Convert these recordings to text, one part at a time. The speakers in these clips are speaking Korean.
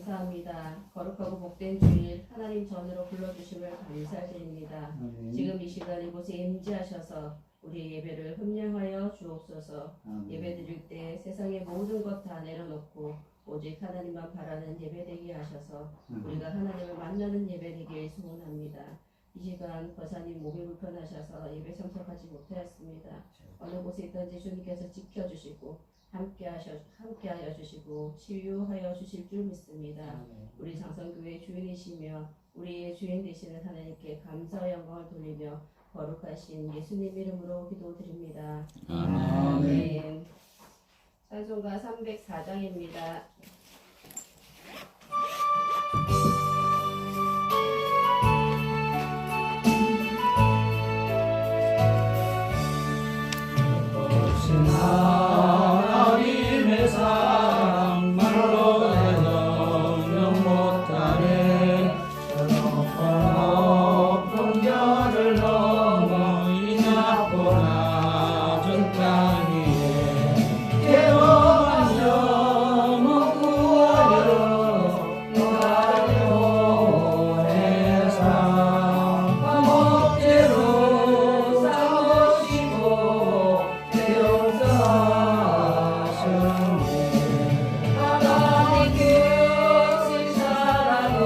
감사합니다. 거룩하고 복된 주일 하나님 전으로 불러주심을 감사드립니다. 지금 이 시간 이곳에 임재하셔서 우리 예배를 흠량하여 주옵소서. 예배 드릴 때 세상의 모든 것 다 내려놓고 오직 하나님만 바라는 예배 되게 하셔서 우리가 하나님을 만나는 예배 되길 소원합니다. 이 시간 거사님 몸이 불편하셔서 예배 참석하지 못하였습니다. 어느 곳에 있든지 주님께서 지켜주시고 함께하여 주시고 치유하여 주실 줄 믿습니다. 우리 장성교회 주인이시며 우리의 주인 되시는 하나님께 감사와 영광을 돌리며 거룩하신 예수님 이름으로 기도드립니다. 아멘. 찬송가 304장입니다. 하나님의 사랑 말로 설명 못하네. 저 높은 별을 넘어 이 낮고 낮은 땅 위에 깨어난 영혼 구하려 나를 보내사 목재로 삼으시고 하나님 크신 사랑은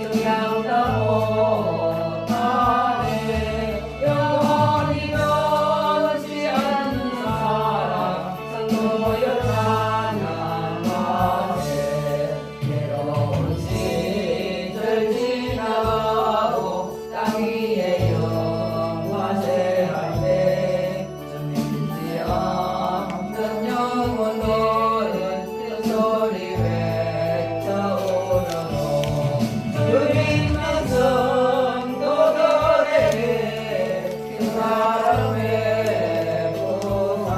영양다 못하네. 영원히 변치 않는 사랑 성도여 찬양하세. 괴로운 시절 지나가고 땅 위에 영화제할 때 없는 영혼들은 그 소리 외쳐오르노. 주 믿는 성도들에게 그 사랑의 보상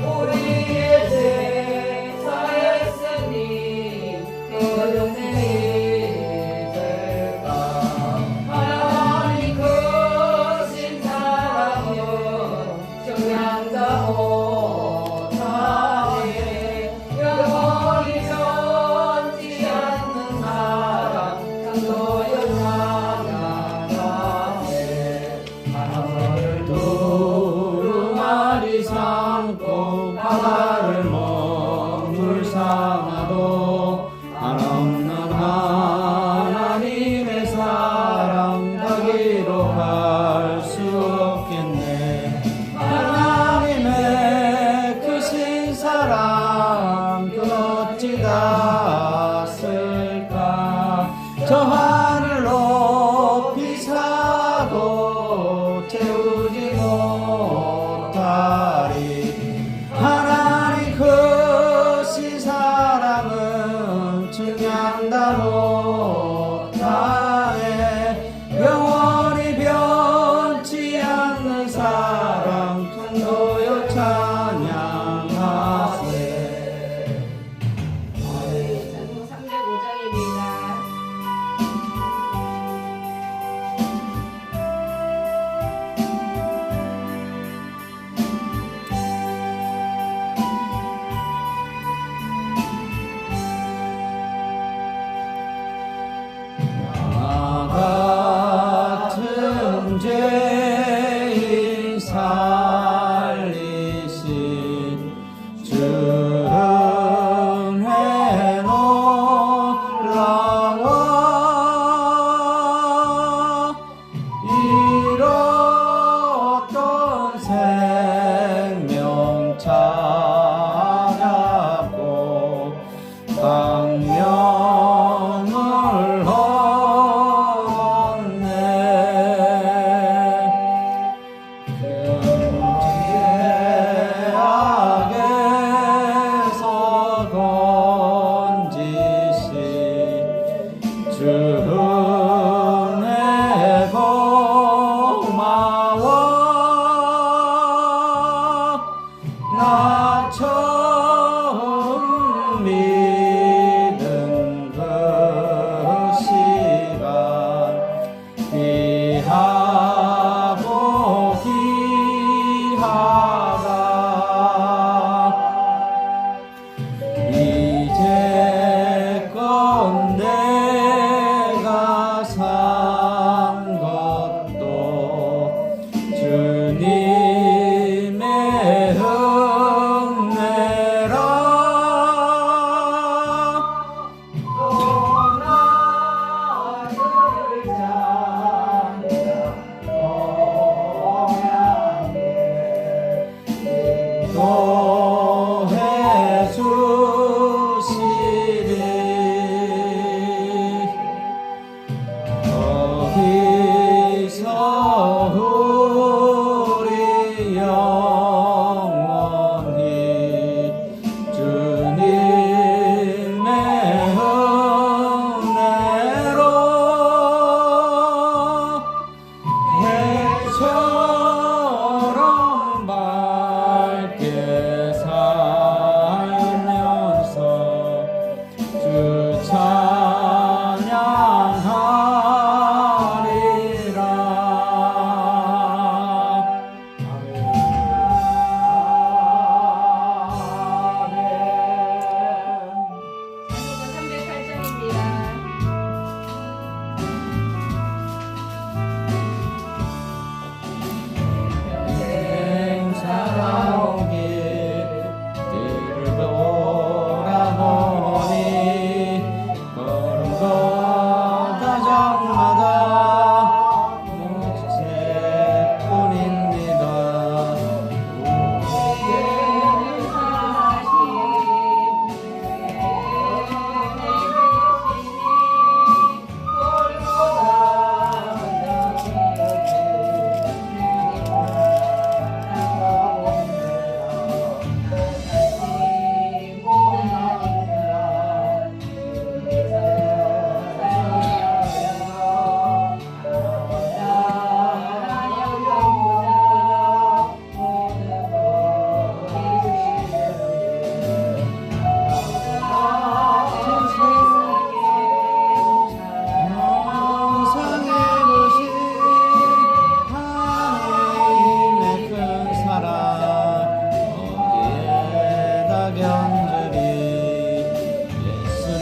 우리의 제사했으니 그 은혜이 될까. 하나님 크신 사랑은 정량다 못하네. 영원히 변치 않는 사랑 강도여 찬양하세. 하늘을 두루마리 삼고 바다를 머물 삼아도 한없는 하나님의 사랑 닿기로 갈 수 없겠네. 하나님의 크신 사랑 그 어찌 닿았을까. 저 하늘 높이 사도 채우지 못하리. 하나님 크신 사랑은 증량다 못하네. 영원히 변치 않는 사랑 통도여 찬양하세. 찬송 305장입니다.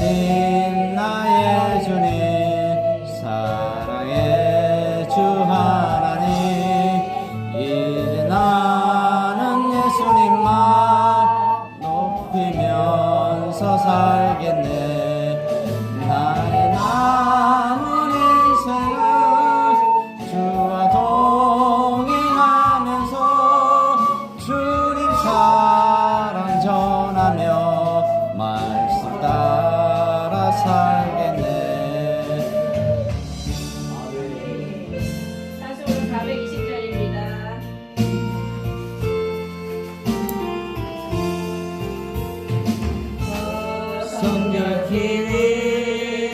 신 나의 주님 사랑의 주 하나님 이제 나는 예수님만 높이면서 살겠네 나의 남은 인생을 주와 동행하면서 주님 사랑 전하며 말씀 따라 살겠네 찬송은 420절입니다. 성결 기위에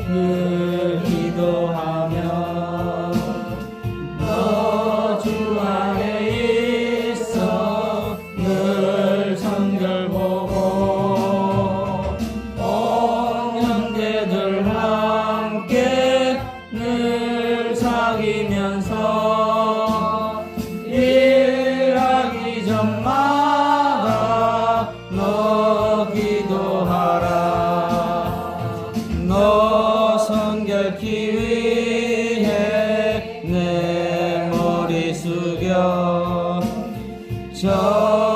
늘 기도하며 너 주 안에 있어 늘 성결 보고 온 형제들 함께 늘 사귀면서 일하기 전마다 너 기도하라 너 성결케 위해 내 머리 숙여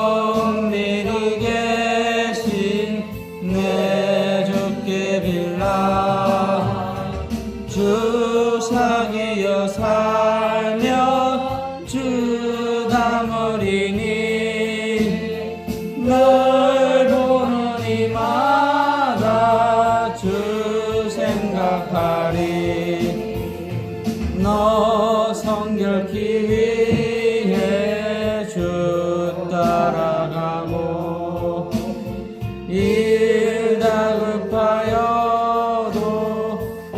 정밀히 계신 내 주께 빌라 주 사귀어 살며 주 담으리니 널 보는 이마다 주 생각하리 너 성결케 위해 주 따라가고 일 다급하여도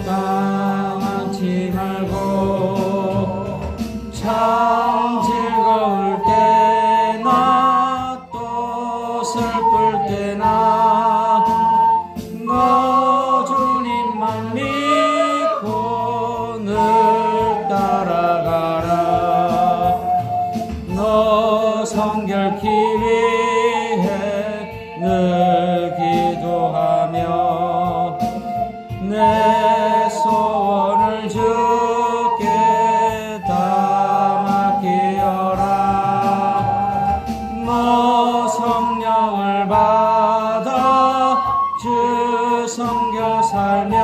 당하지 말고 참 즐거울 때나 또 슬플 때나 너 주님만 믿고 늘 따라가라 너 성결케 위해 늘 기도하며 내 소원을 주께 다 맡기어라 너 성령을 받아 주 섬겨 살면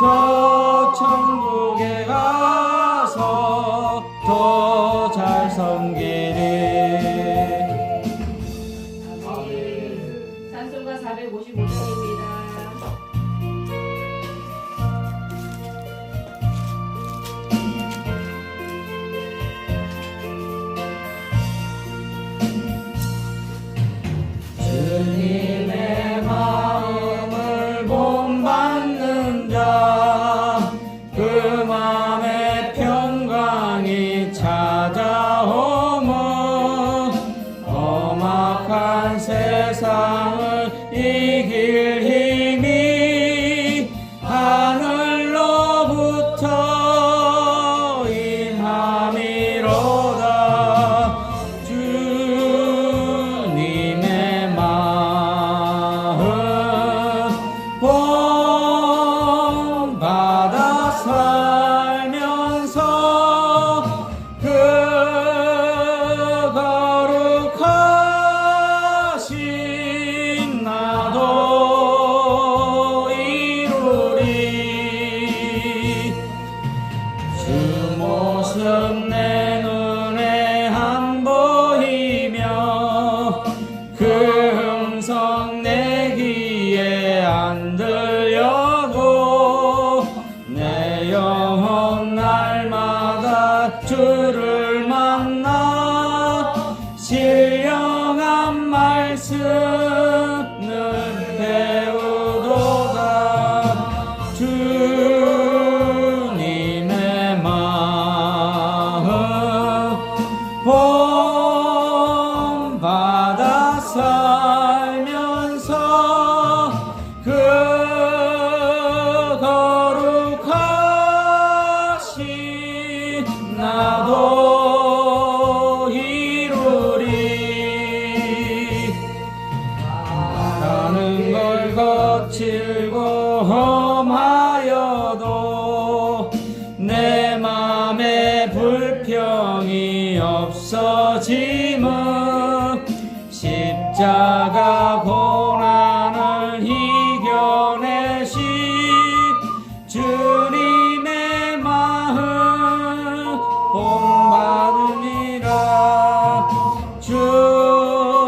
저 천국에 가서 더 잘 섬기리 찬송가 455절입니다. 주님의 마음을 본받는 자 그 마음에 평강이 찾아오며 험악한 세상을 이길 힘이 하늘로부터 임함이로다 주님의 마음 거칠고 험하여도 내 맘에 불평이 없어짐은 십자가 고난을 이겨내신 주님의 마음 본받으니라. 주님의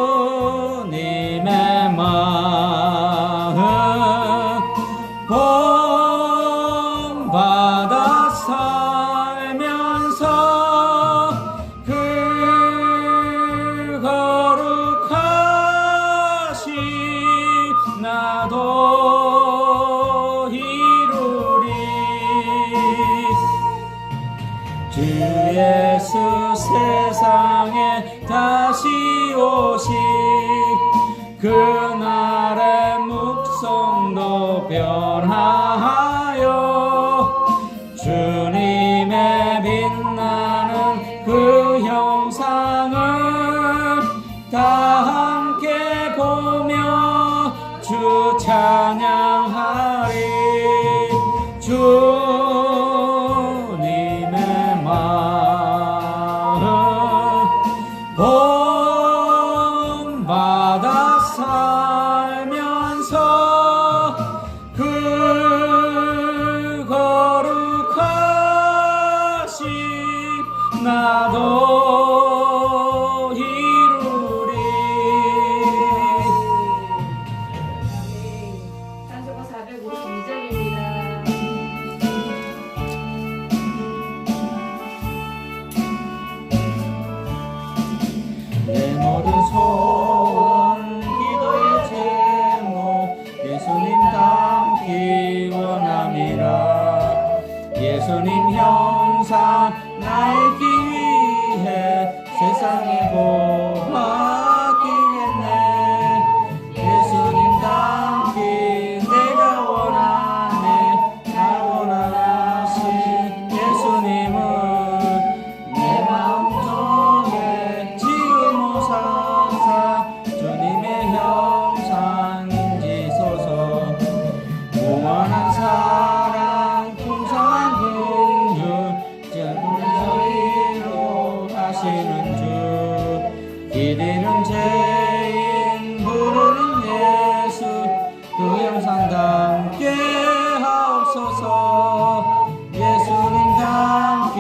마음 본받아 살면서 그 거룩하신 나도 이루리. 주 예수 세상에 다시 오시 그날의 묵성도 변하여 주님의 빛나는 그 형상을 다 함께 보며 주 찬양하리. 주님의 마음 본받아 살면서 그 거룩하신 나도 이루리. 찬송가 452장입니다. 내 모든 소원 기도의 제목 예수님 닮기 원함이라. 예수님 형상 나이기 위해 세상에 고맙기겠네. 예수님 닮기 내가 원하네. 날 원하신 예수님을 내 마음속에 지금 오사사 주님의 형상 인지소서. 무한한 사랑 풍성한 긍휼 전부에서 이루하시는 주. 기리는 죄인 부르는 예수 그 형상 담게 하옵소서. 예수님 닮기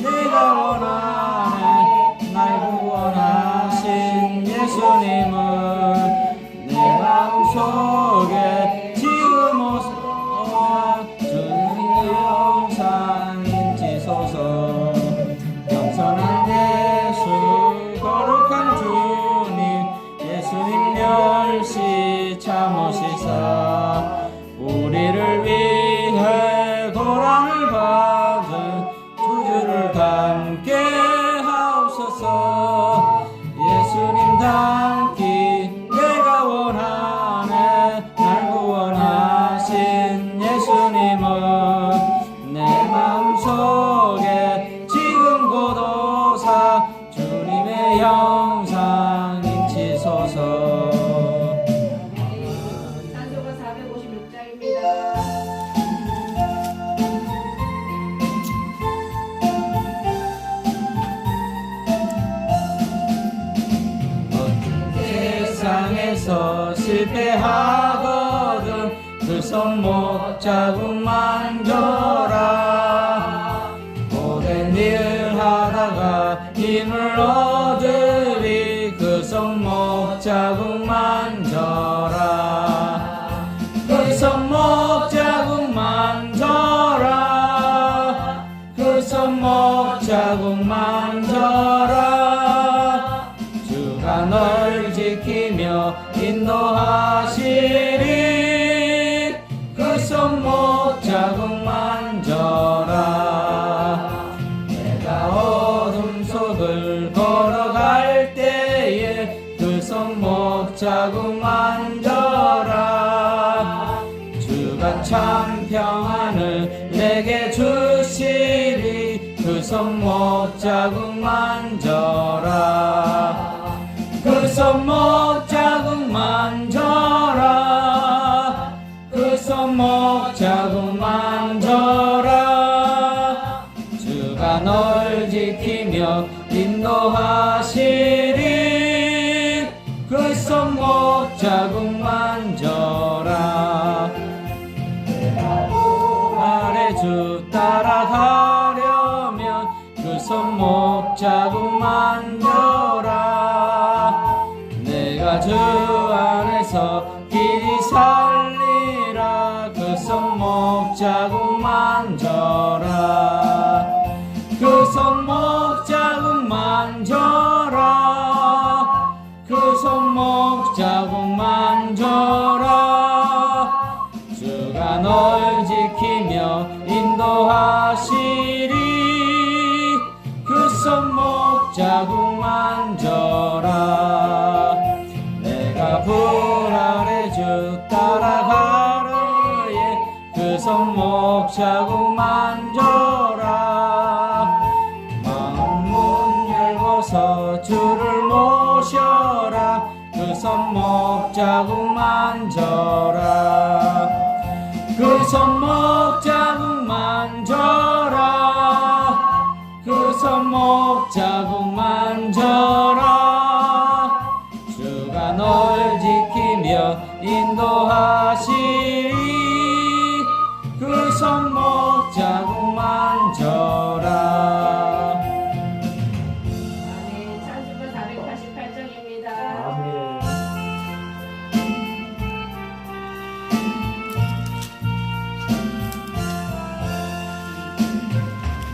내가 원하네. 날 구원하신 예수님을 내 마음속에 지금 오사 주님의 형상 인지소서. 겸손한 예수 거룩한 주님 예수님 멸시 참으시사 우리를 위해 고난을 받은 두 주를 담게 하옵소서. 예수님 닮기 내가 원하네. 날 구원하신 예수님은 내 마음속에 지금 고도사 주님의 형상 인치소서. 찬송가 456장입니다. 세상에서 실패하거든 그 손목 자국만 줘라. 모든 일 하다가 힘을 얻으리 그 손목 자국만 줘라. 그 손목 자국만 줘라. 그 손목 자국만 줘라. 주가 널 지키며 인도하시리. 그 손목 자국만 줘라. 내가 어둠 속을 걸어갈 때에 그 손목 자국만 줘라. 주가 참 평안을 내게 주시리. 그 손목 자국만 줘라. 그 손목 자국만 줘라. 목자국 만져라 주가 널 지키며 인도하시리 그 손 목자국 만져라 아래 주 따라가려면 그 손 목자국 만져라 내가 주 안에서 길이 살리라 그 손 목자국 만져라 그 손 목자국 만져라 그 손 목자국 만져라 주가 널 지키며 인도하시리 그 손 목자국 만져라 내가 불 아래 주 따라가려에 그 손 목자국 만져라 마음 문 열고서 주를 모셔라 그 손 목자국 만져라 그 손 목자국 만져라 그 손 목자국 만져라 주가 널 지키며 인도하시리 그 손 목자국 만져라 아멘. 찬송가 488장입니다. 아멘.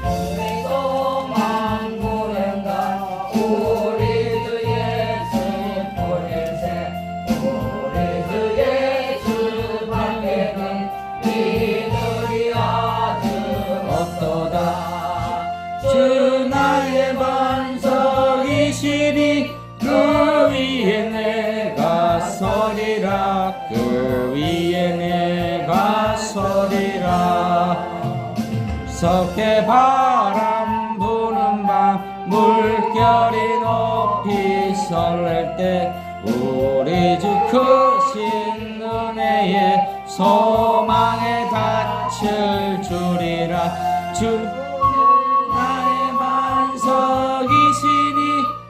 우리도 만구행가 우리 주 예수 보일세 우리 주 예수 밖에는 이들이 아주 없도다 주 나의 반석이시니 그 위에 내가 서리라 그 위에 내가 서리라 석회 바람 부는 밤 물결이 높이 설렐 때 우리 주 크신 은혜에 소망에 닻을 주리라 주 나의 반석이시니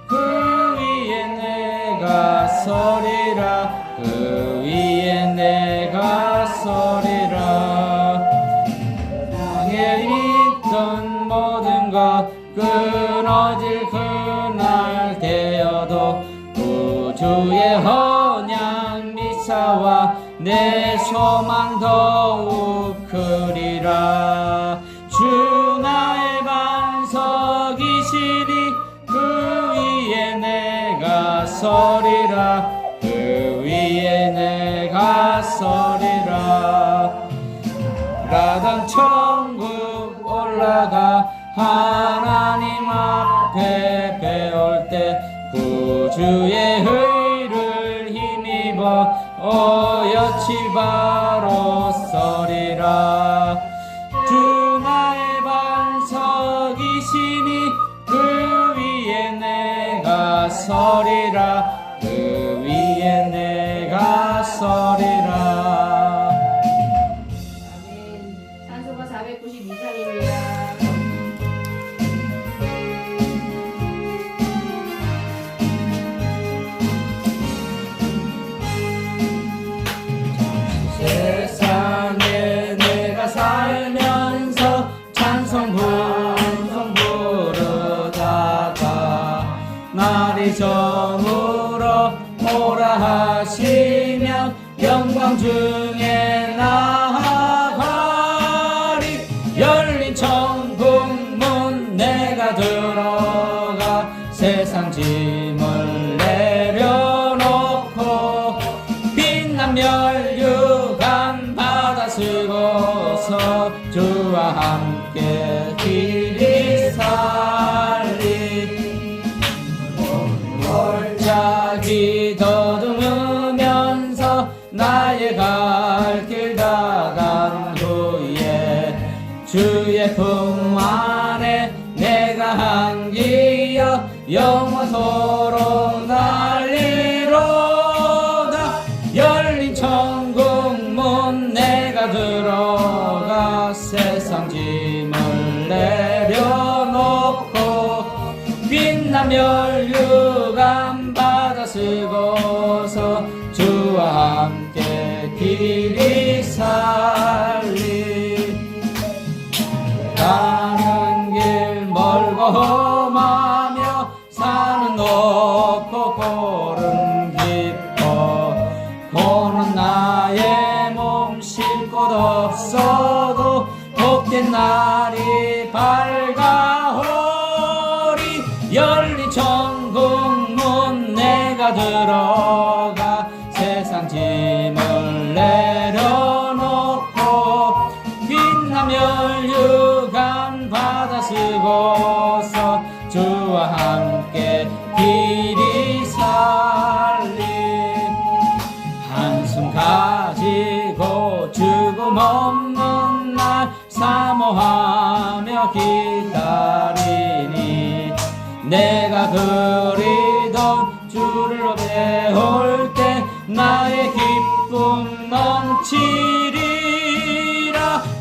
그 위에 내가 서리라 그 위에 내가 서리라 땅에 있던 모든 것 끊어질 그날 되어도 구주의 언약 미사와 내 소망 더욱 크리라 주 나의 반석이시니 그 위에 내가 서리라 그 위에 내가 서리라 라던 천국 올라가 하나님 앞에 배울 때 구주의 의를 힘입어 어여치 바로 서리라 주 나의 반석이시니 그 위에 내가 서리라 그 위에 내가 서리라 아멘. 찬송가 492장입니다. 세상에 내가 살면서 찬송 부르다가 날이 저물어 오라 하시면 영광 중에 나아가리 열린 천국문 내가 들어가 세상 짐을 내려놓고 빛난 멸류관 받아쓰고서 주와 함께 길이 살리 골짜기 더듬으면서 나의 갈 길 다간 후에 주의 품 안에 내가 안기어 영원토록 날리로다 열린 천국문 내가 내가 들어가 세상 짐을 내려놓고 빛난 멸류관 받아 쓰고서 주와 함께 길이 살리 가는 길 멀고 험하며 산은 높고 골은 깊어 고는 나의 몸 쉴 곳 없어도 복된 날이 밝아오리 열린 천국문 내가 들어가 세상 짐을 내려놓고 빛난 멸류관 받아 쓰고서 주와 함께 길이 살리 한숨 가지고 죽음 없는 날 사모하며 기다리니 내가 그리던 주를 배울 때 나의 기쁨 넘치리라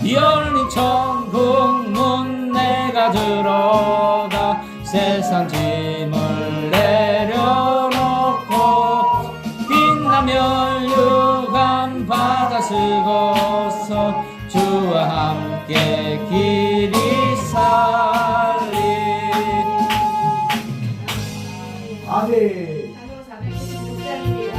열린 천국문 내가 들어가 세상 짐을 내려놓고 빛난 멸류관 받아 쓰고서 주와 함께 길이 살리 아멘. 찬송 496장입니다.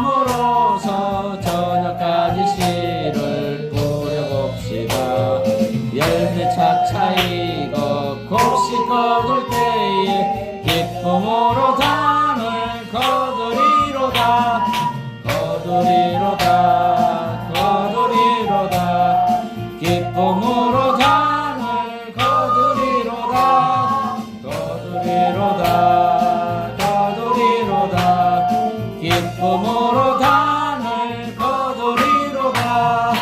사랑함으로써 저녁까지 씨를 뿌려봅시다 열매 차차이고 곡식 거둘 때에 기쁨으로 단을 거두리로다 거두리로다 거두리로다 기쁨으로 단을 거두리로다 거두리로다 거두리로다 기쁨으로 단을 거두리로다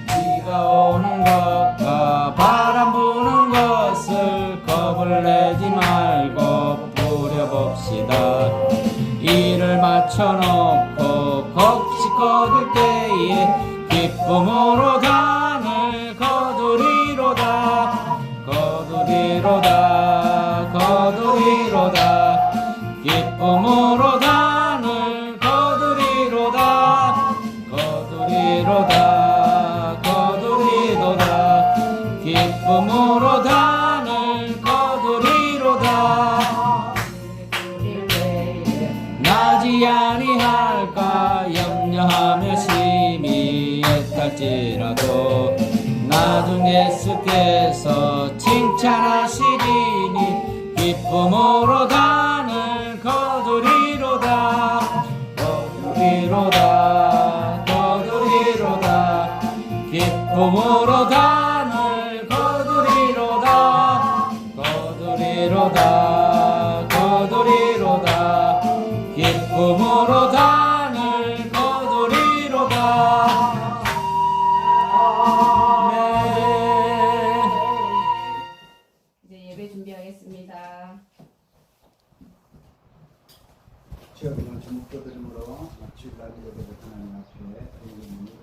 비가 오는 것과 바람 부는 것을 겁을 내지 말고 뿌려봅시다 일을 맞춰놓고 곡식 거둘 때에 기쁨으로 단을 거두리로다 거두리로다 거두리로다 기쁨으로 단을 거두리로다 거두리로다 거두리로다 기쁨으로 단을 거두리로다 나지 아니할까 염려하며 심히 애탈지라도 나중 예수께서 칭찬하시리니 기쁨으로 단을 거두리로다 거두리로다 거두리로다 기쁨으로 단을 거두리로다 거두리로다 거두리로다 기쁨으로 단을 거두리로다 아멘. 이제 예배 준비하겠습니다. 저희는 주목도드림으로 주일날 예배를 하나님 앞에 드리는 드리겠습니다.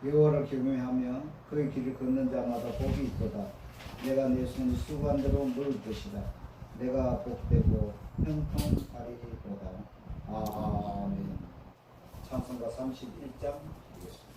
여호와를 경외하며 그의 길을 걷는 자마다 복이 있도다. 내가 내 손이 수관대로 물을 것이다. 내가 복되고 형통하리로다. 아멘. 찬송가 31장 드리겠습니다.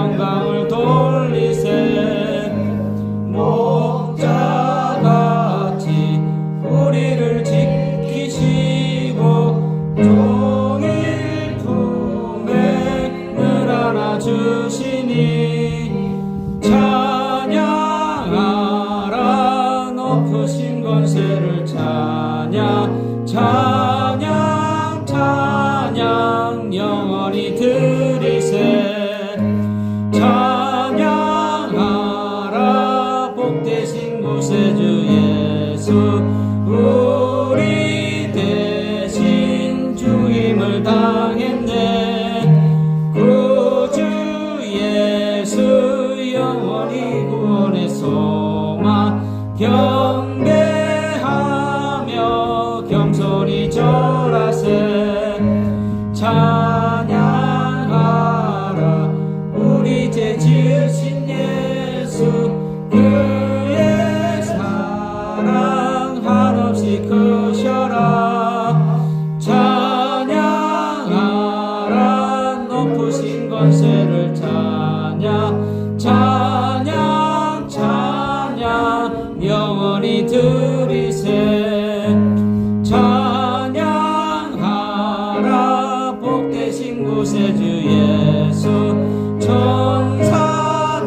영광을 돌리세. 목자같이 우리를 지키시고 종일 품에 늘 안아주시니 찬양하라 높으신 권세를 찬양 찬양 찬양 영원히 드리세. 찬양하라 복되신 구세주 예수 우리 대신 죽임을 당했네. 구주 예수 영원히 구원의 소망 경배하며 겸손히 절하세. 찬양하라 우리 죄 지으신 예수 그의 사랑 한없이 크셔라. 찬양하라 높으신 권세를 찬양 찬양 찬양 영원히 드리세. 찬양하라 복되신 구세주 예수 천사들아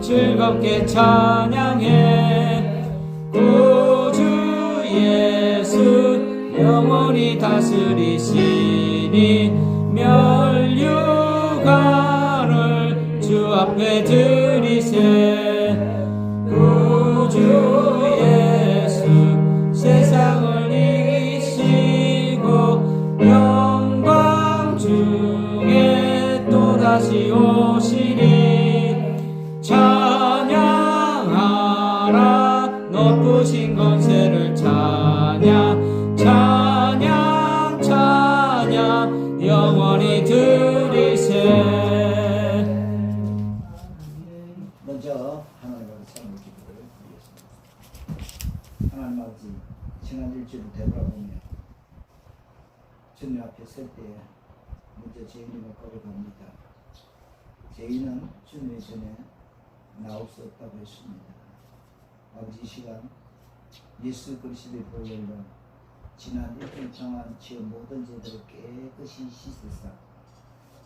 즐겁게 찬양해. 구주 예수 영원히 다스리시니 멸류관을 주 앞에 드리세. 구주 예수 세상을 이기시고 영광 중에 또다시 오시리. 찬양하라 높으신 권세를 찬양 찬양 찬양 영원히 드리세. 먼저 하나님 앞에 찬양 기도를 드리겠습니다. 하나님 아버지, 지난 일주일을 되돌아보며 주님 앞에 설 때에 먼저 죄인임을 고백합니다. 죄인은 주님 전에 나올 수 없다고 했습니다. 아버지, 이 시간 예수 그리스도의 보혈로 지난 일주일 동안 지은 모든 죄들을 깨끗이 씻으사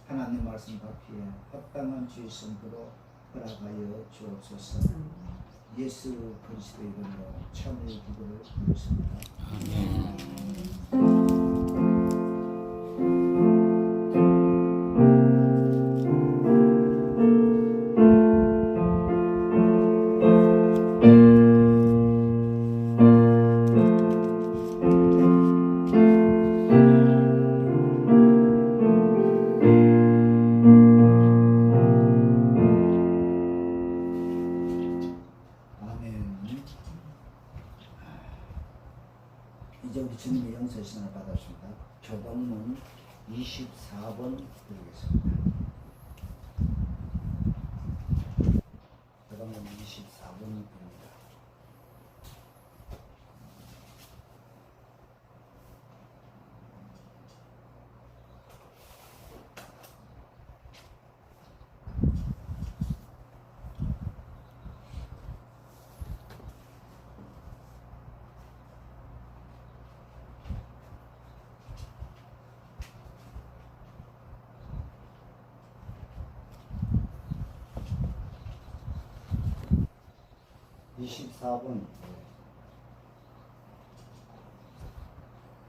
하나님 말씀 받기에 합당한 주의 성도로 허락하여 주옵소서. 예수 그리스도의 이름으로 참여의 기도를 드렸습니다. 이제 우리 주님의 영서신을 받았습니다. 교동문 24번 드리겠습니다. 교동문 24번 드립니다.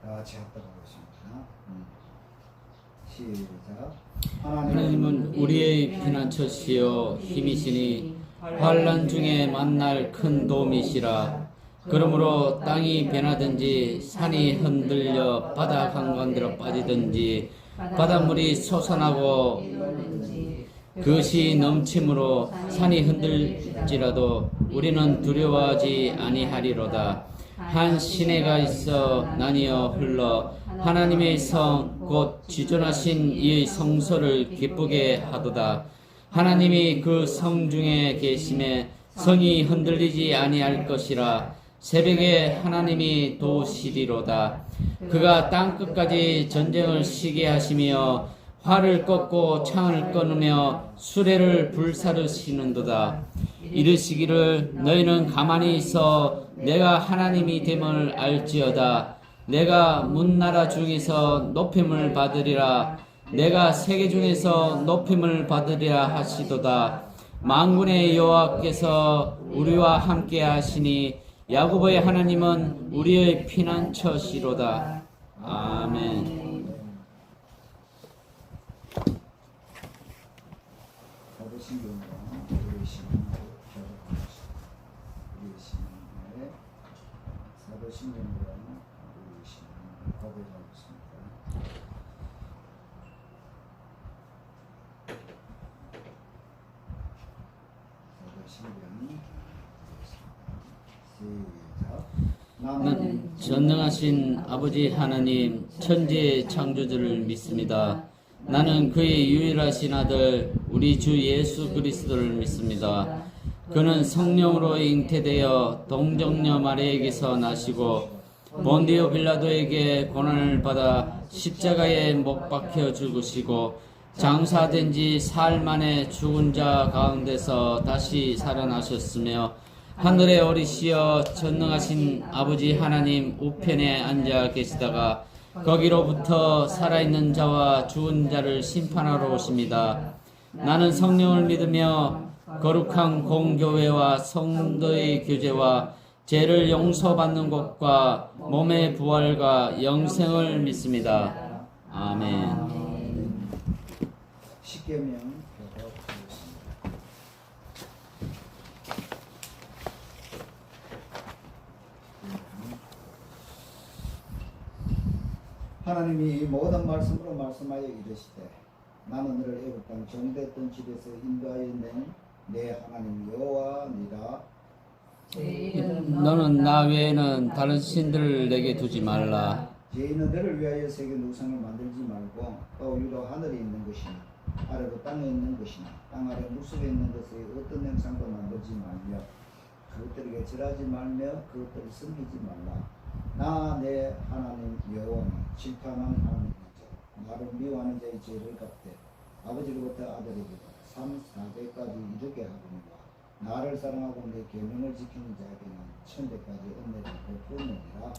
다 같이 합독하겠습니다. 시작. 하나님은 우리의 피난처시요 힘이시니 환난 중에 만날 큰 도움이시라. 그러므로 땅이 변하든지 산이 흔들려 바다 강간대로 빠지든지 바닷물이 솟아나고 그것이 넘침으로 산이 흔들지라도 우리는 두려워하지 아니하리로다. 한 시내가 있어 나뉘어 흘러 하나님의 성 곧 지존하신 이의 성소를 기쁘게 하도다. 하나님이 그 성 중에 계심에 성이 흔들리지 아니할 것이라. 새벽에 하나님이 도우시리로다. 그가 땅끝까지 전쟁을 시게 하시며 활을 꺾고 창을 끊으며 수레를 불사르시는도다. 이르시기를 너희는 가만히 있어 내가 하나님이 됨을 알지어다. 내가 문나라 중에서 높임을 받으리라. 내가 세계 중에서 높임을 받으리라 하시도다. 만군의 여호와께서 우리와 함께 하시니 야곱의 하나님은 우리의 피난처시로다. 아멘. 사도신경과 우리의 신앙을 결합하십니다. 우리의 신앙에 사도신경과 우리의 신앙을 고백하고 있습니다. 사도신경 시작. 나는 전능하신 아버지 하나님 천지의 창조주를 믿습니다. 나는 그의 유일하신 아들 우리 주 예수 그리스도를 믿습니다. 그는 성령으로 잉태되어 동정녀 마리아에게서 나시고 본디오 빌라도에게 고난을 받아 십자가에 못 박혀 죽으시고 장사된 지 사흘 만에 죽은 자 가운데서 다시 살아나셨으며 하늘에 오르시어 전능하신 아버지 하나님 우편에 앉아 계시다가 거기로부터 살아있는 자와 죽은 자를 심판하러 오십니다. 나는 성령을 믿으며 거룩한 공교회와 성도의 교제와 죄를 용서받는 것과 몸의 부활과 영생을 믿습니다. 아멘. 십계명 교독하겠습니다. 하나님이 모든 말씀으로 말씀하여 이르시되 나는 너를 애굽 땅 정됐던 집에서 인도하여 내 하나님 여호와니라. 너는 나 외에는 다른 신들을 내게 두지 말라. 죄인은 너를 위하여 새긴 우상을 만들지 말고 또 위로 하늘에 있는 것이나 아래로 땅에 있는 것이나 땅 아래 물속에 있는 것의 어떤 형상도 만들지 말며 그것들에게 절하지 말며 그것들을 섬기지 말라. 나 내 하나님 여호와는 질투하는 하나님이죠. 나를 미워하는 자의 죄를 갚되 아버지로부터 아들에게로 3, 4대까지 이르게 하거니와 나를 사랑하고 내 계명을 지키는 자에게는 천대까지 은혜를 베푸느니라.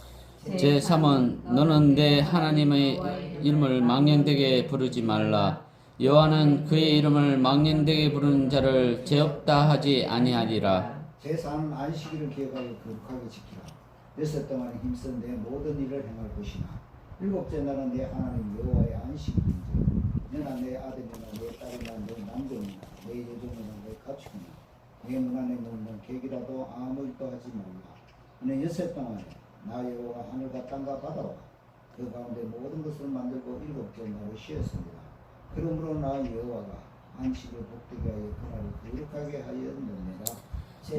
제3은 너는 내 하나님의 이름을 망령되게 부르지 말라. 여호와는 그의 이름을 망령되게 부르는 자를 죄 없다 하지 아니하리라. 제4는 안식일을 기억하여 거룩하게 지키라. 몇세 동안 힘써 내 모든 일을 행할 것이나 일곱째 날은 내 하나님 여호와의 안식일인즉 너나 내 아들이나 내 딸이나 내 남종이나 내 여종이나 내 가축이나 내 문 안에 놓는 객이라도 아무 일도 하지 말라. 이는 엿새 동안에 나 여호와가 하늘과 땅과 바다와 그 가운데 모든 것을 만들고 일곱째 날을 쉬었습니다. 그러므로 나 여호와가 안식을 복되게 하여 그날을 거룩하게 하였느니라.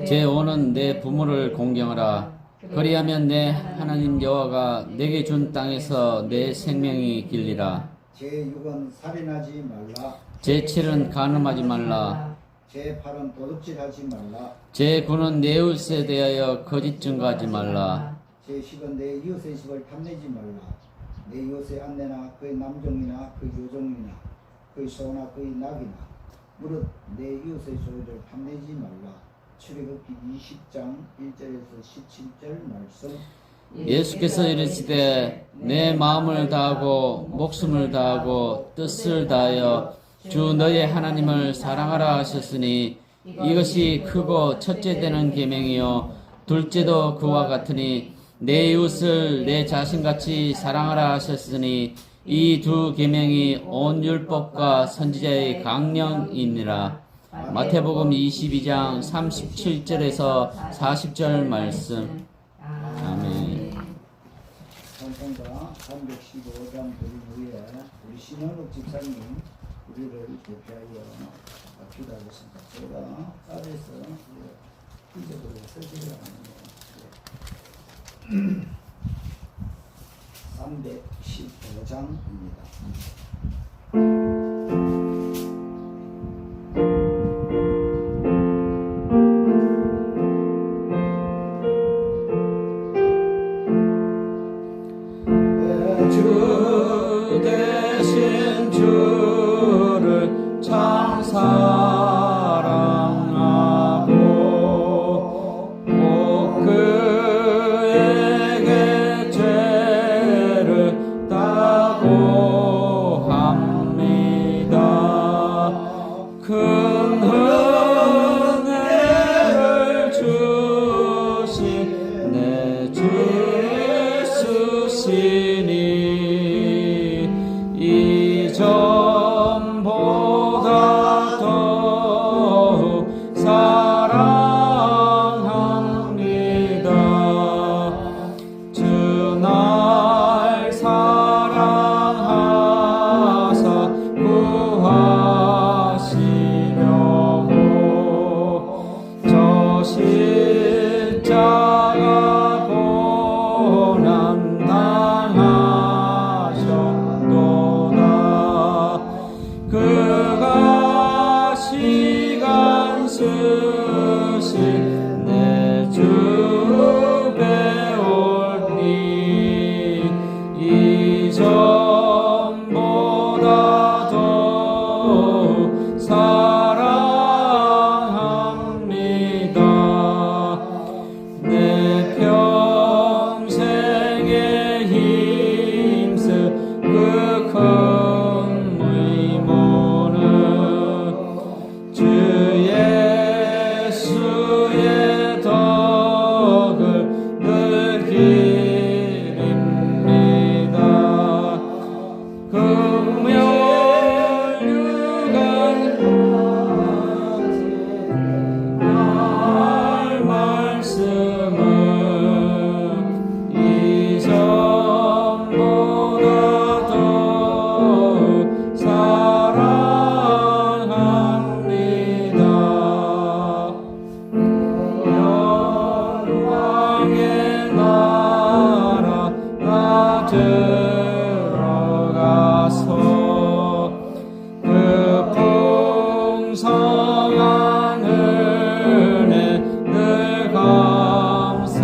제5는 내 부모를 공경하라. 그리하면 내 하나님 여호와가 내게 준 땅에서 내 생명이 길리라. 제6은 살인하지 말라. 제7은 간음하지 말라. 제8은 도둑질하지 말라. 제9는 내 이웃에 대하여 거짓 증거하지 말라. 제10은 내 이웃의 집을 탐내지 말라. 내 이웃의 안내나 그의 남종이나 그의 여종이나 그의 소나 그의 낙이나 무릇 내 이웃의 소유를 탐내지 말라. 출애굽기 20장 1절에서 17절 말씀. 예수께서 이르시되 내 마음을 다하고 목숨을 다하고 뜻을 다하여 주 너의 하나님을 사랑하라 하셨으니 이것이 크고 첫째 되는 계명이요 둘째도 그와 같으니 내 이웃을 내 자신같이 사랑하라 하셨으니 이 두 계명이 온 율법과 선지자의 강령이니라. 마태복음 22장 37절에서 40절 말씀. 아멘. 성경과 315장 드린 후에 우리 신현욱 집사님 우리를 대표하여 기도하겠습니다. 제가 자리에서 기적으로 쓰지를 않는데 315장입니다. 주 대신 주 사랑하고 꼭 그에게 죄를 따고 합니다. 큰 은혜를 주신 내 주 예수시니 이전보다 더욱 사랑합니다. 주 날 사랑하사 구하시려고 저 십자가 고난 당하셨도다. 그가 시간 쓰신 내 주 배우니 이전보다 더욱 사랑합니다. 내 평생에 힘쓸 그 큰 의무는 주 예수의 덕을 늘 기립니다. 금멸유관 말씀은 이전보다 더욱 사랑합니다. 영광의 나라 나 들어가서 그 풍성한 은혜 늘 감사하리.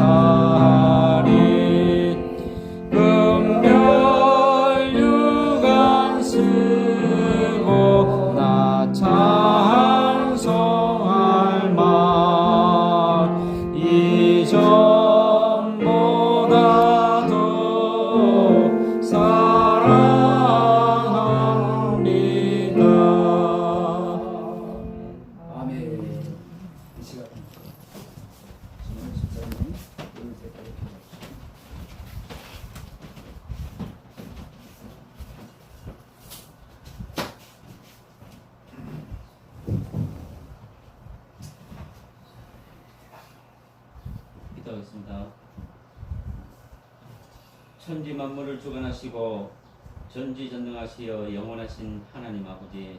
금별유관 쓰고 나 찬송할 만 이전보다 더 사랑합니다. 아멘. 이 시간 정말 집사님 오늘 때까지 기도합시다. 기도하겠습니다. 천지 만물을 주관하시고 전지전능하시어 영원하신 하나님 아버지,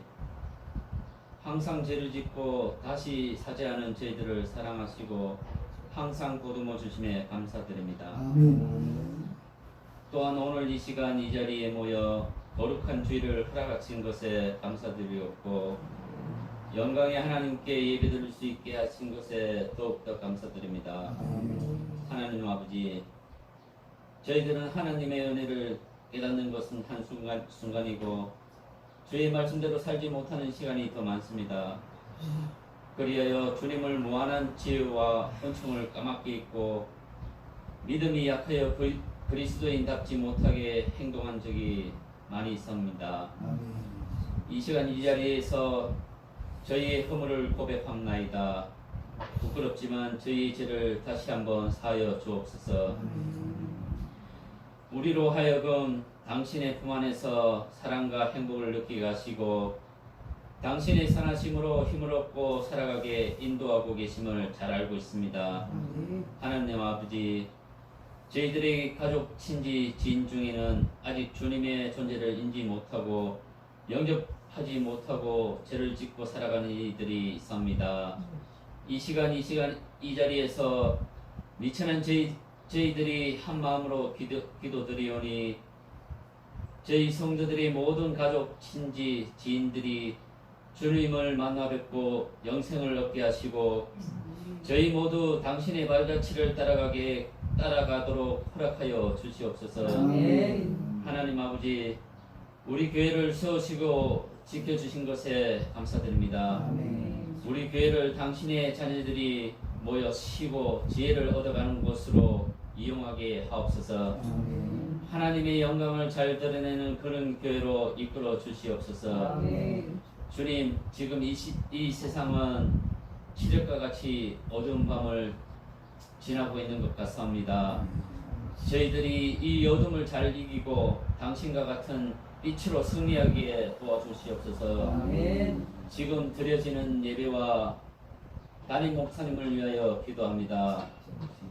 항상 죄를 짓고 다시 사죄하는 저희들을 사랑하시고 항상 보듬어 주심에 감사드립니다. 아멘. 또한 오늘 이 시간 이 자리에 모여 거룩한 주일을 허락하신 것에 감사드리옵고 영광의 하나님께 예배드릴 수 있게 하신 것에 더욱더 감사드립니다. 하나님 아버지, 저희들은 하나님의 은혜를 깨닫는 것은 한순간이고 주의 말씀대로 살지 못하는 시간이 더 많습니다. 그리하여 주님을 무한한 지혜와 은총을 까맣게 잊고 믿음이 약하여 그리스도인답지 못하게 행동한 적이 많이 있습니다. 이 시간 이 자리에서 저희의 허물을 고백합나이다. 부끄럽지만 저희의 죄를 다시 한번 사하여 주옵소서. 우리로 하여금 당신의 품 안에서 사랑과 행복을 느끼게 하시고 당신의 선하심으로 힘을 얻고 살아가게 인도하고 계심을 잘 알고 있습니다. 하나님 아버지, 저희들의 가족, 친지, 지인 중에는 아직 주님의 존재를 인지 못하고 영접하지 못하고 죄를 짓고 살아가는 이들이 있습니다. 이 시간 이 자리에서 미천한 저희들이 한 마음으로 기도드리오니 저희 성도들의 모든 가족, 친지, 지인들이 주님을 만나 뵙고 영생을 얻게 하시고 저희 모두 당신의 발자취를 따라가도록 허락하여 주시옵소서. 아멘. 하나님 아버지, 우리 교회를 세우시고 지켜주신 것에 감사드립니다. 아멘. 우리 교회를 당신의 자녀들이 모여 쉬고 지혜를 얻어가는 곳으로 이용하게 하옵소서. 아멘. 하나님의 영광을 잘 드러내는 그런 교회로 이끌어 주시옵소서. 아멘. 주님, 지금 이 세상은 시력과 같이 어두운 밤을 지나고 있는 것 같사옵니다. 저희들이 이 어둠을 잘 이기고 당신과 같은 빛으로 승리하기에 도와주시옵소서. 아멘. 지금 드려지는 예배와 담임 목사님을 위하여 기도합니다.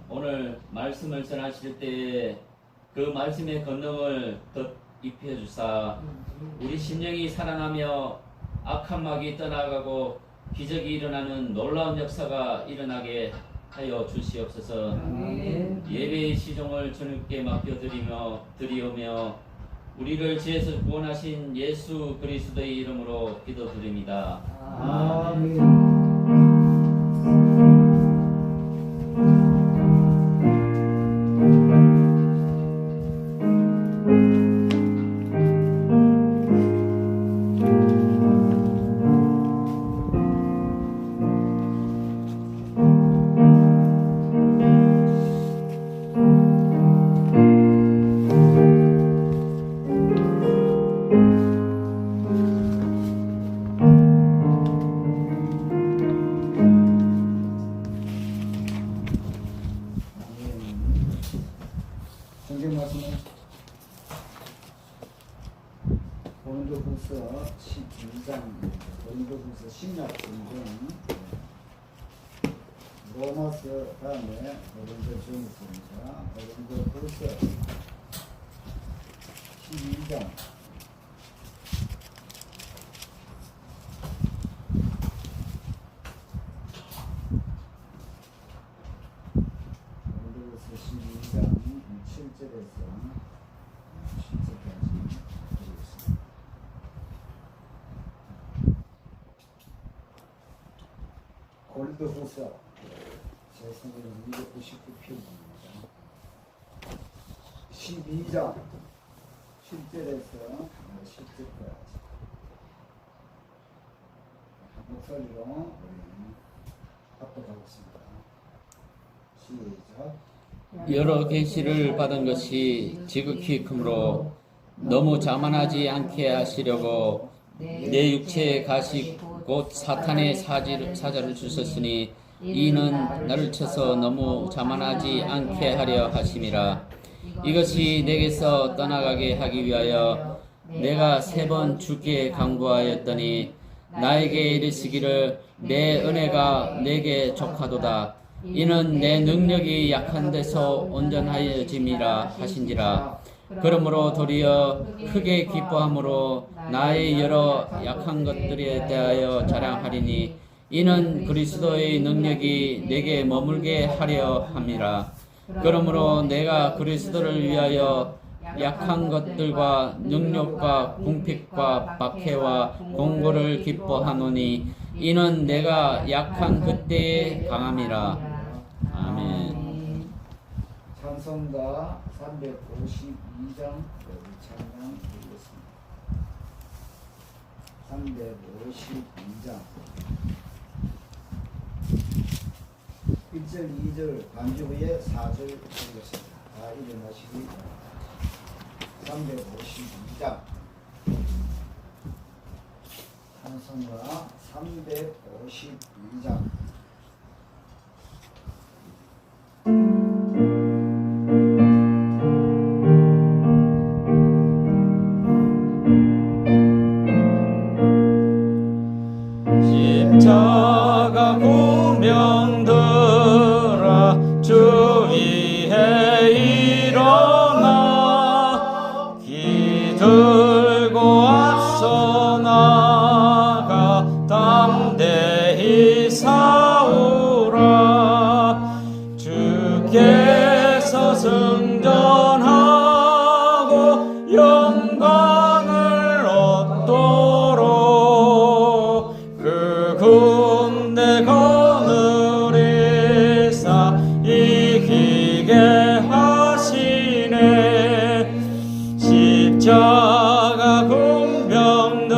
오늘 말씀을 전하실 때에 그 말씀의 권능을 덧입혀 주사 우리 심령이 살아나며 악한 막이 떠나가고 기적이 일어나는 놀라운 역사가 일어나게 하여 주시옵소서. 아멘. 예배의 시종을 주님께 드리오며 우리를 죄에서 구원하신 예수 그리스도의 이름으로 기도드립니다. 아멘. 성경 말씀은 고린도후서 12장입니다. 고린도후서 신약 성경, 로마서 다음에 고린도전서입니다. 고린도후서 12장. 고린도후서 12장 7절에서 10절까지 보겠습니다. 고린도후서 제 성경은 299편입니다. 12장 7절에서 10절까지 목소리로 우리 합독하겠습니다. 시작. 여러 계시를 받은 것이 지극히 크므로 너무 자만하지 않게 하시려고 내 육체의 가시 곧 사탄의 사자를 주셨으니 이는 나를 쳐서 너무 자만하지 않게 하려 하심이라. 이것이 내게서 떠나가게 하기 위하여 내가 3번 주께 간구하였더니 나에게 이르시기를 내 은혜가 내게 족하도다. 이는 내 능력이 약한 데서 온전하여짐이라 하신지라. 그러므로 도리어 크게 기뻐함으로 나의 여러 약한 것들에 대하여 자랑하리니 이는 그리스도의 능력이 내게 머물게 하려 함이라. 그러므로 내가 그리스도를 위하여 약한 것들과 능력과 궁핍과 박해와 공고를 기뻐하노니 이는 내가 약한 그때의 강함이라. 아멘. 찬송가 352장 여기 찬양 드리겠습니다. 352장 1절 2절 반주 후에 4절 드리겠습니다. 다 일어나시기 바랍니다. 352장 찬송가 352장 십자가 구명들아 주 위에 일어나 기들고 앞서 나가 담대히 싸우라. 주께서 승전하고 영광을 얻도록 그 군대 거느리사 이기게 하시네. 십자가 군병들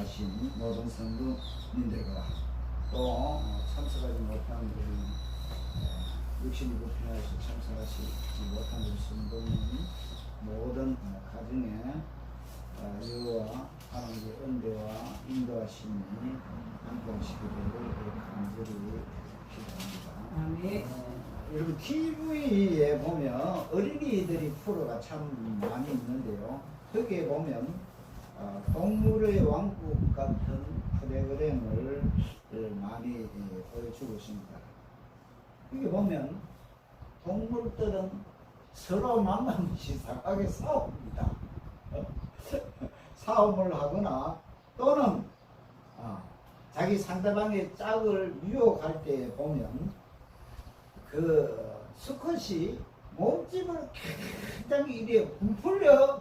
참석하신 모든 성도님들과 또 참석하지 못한 우리 62편에서 참석하지 못한 우리 성도님 모든 가정에 여호와 하나님의 은혜와 인도하심이 함께하시기를 간절히 기도합니다. 아멘. 여러분 TV에 보면 어린이들이 프로가 참 많이 있는데요. 거기에 보면 동물의 왕국 같은 프로그램을 많이 보여주고 있습니다. 여기 보면 동물들은 서로 만나면서 이상하게 싸웁니다. 싸움을 하거나 또는 자기 상대방의 짝을 유혹할 때 보면 그 수컷이 몸집을 굉장히 이래 부풀려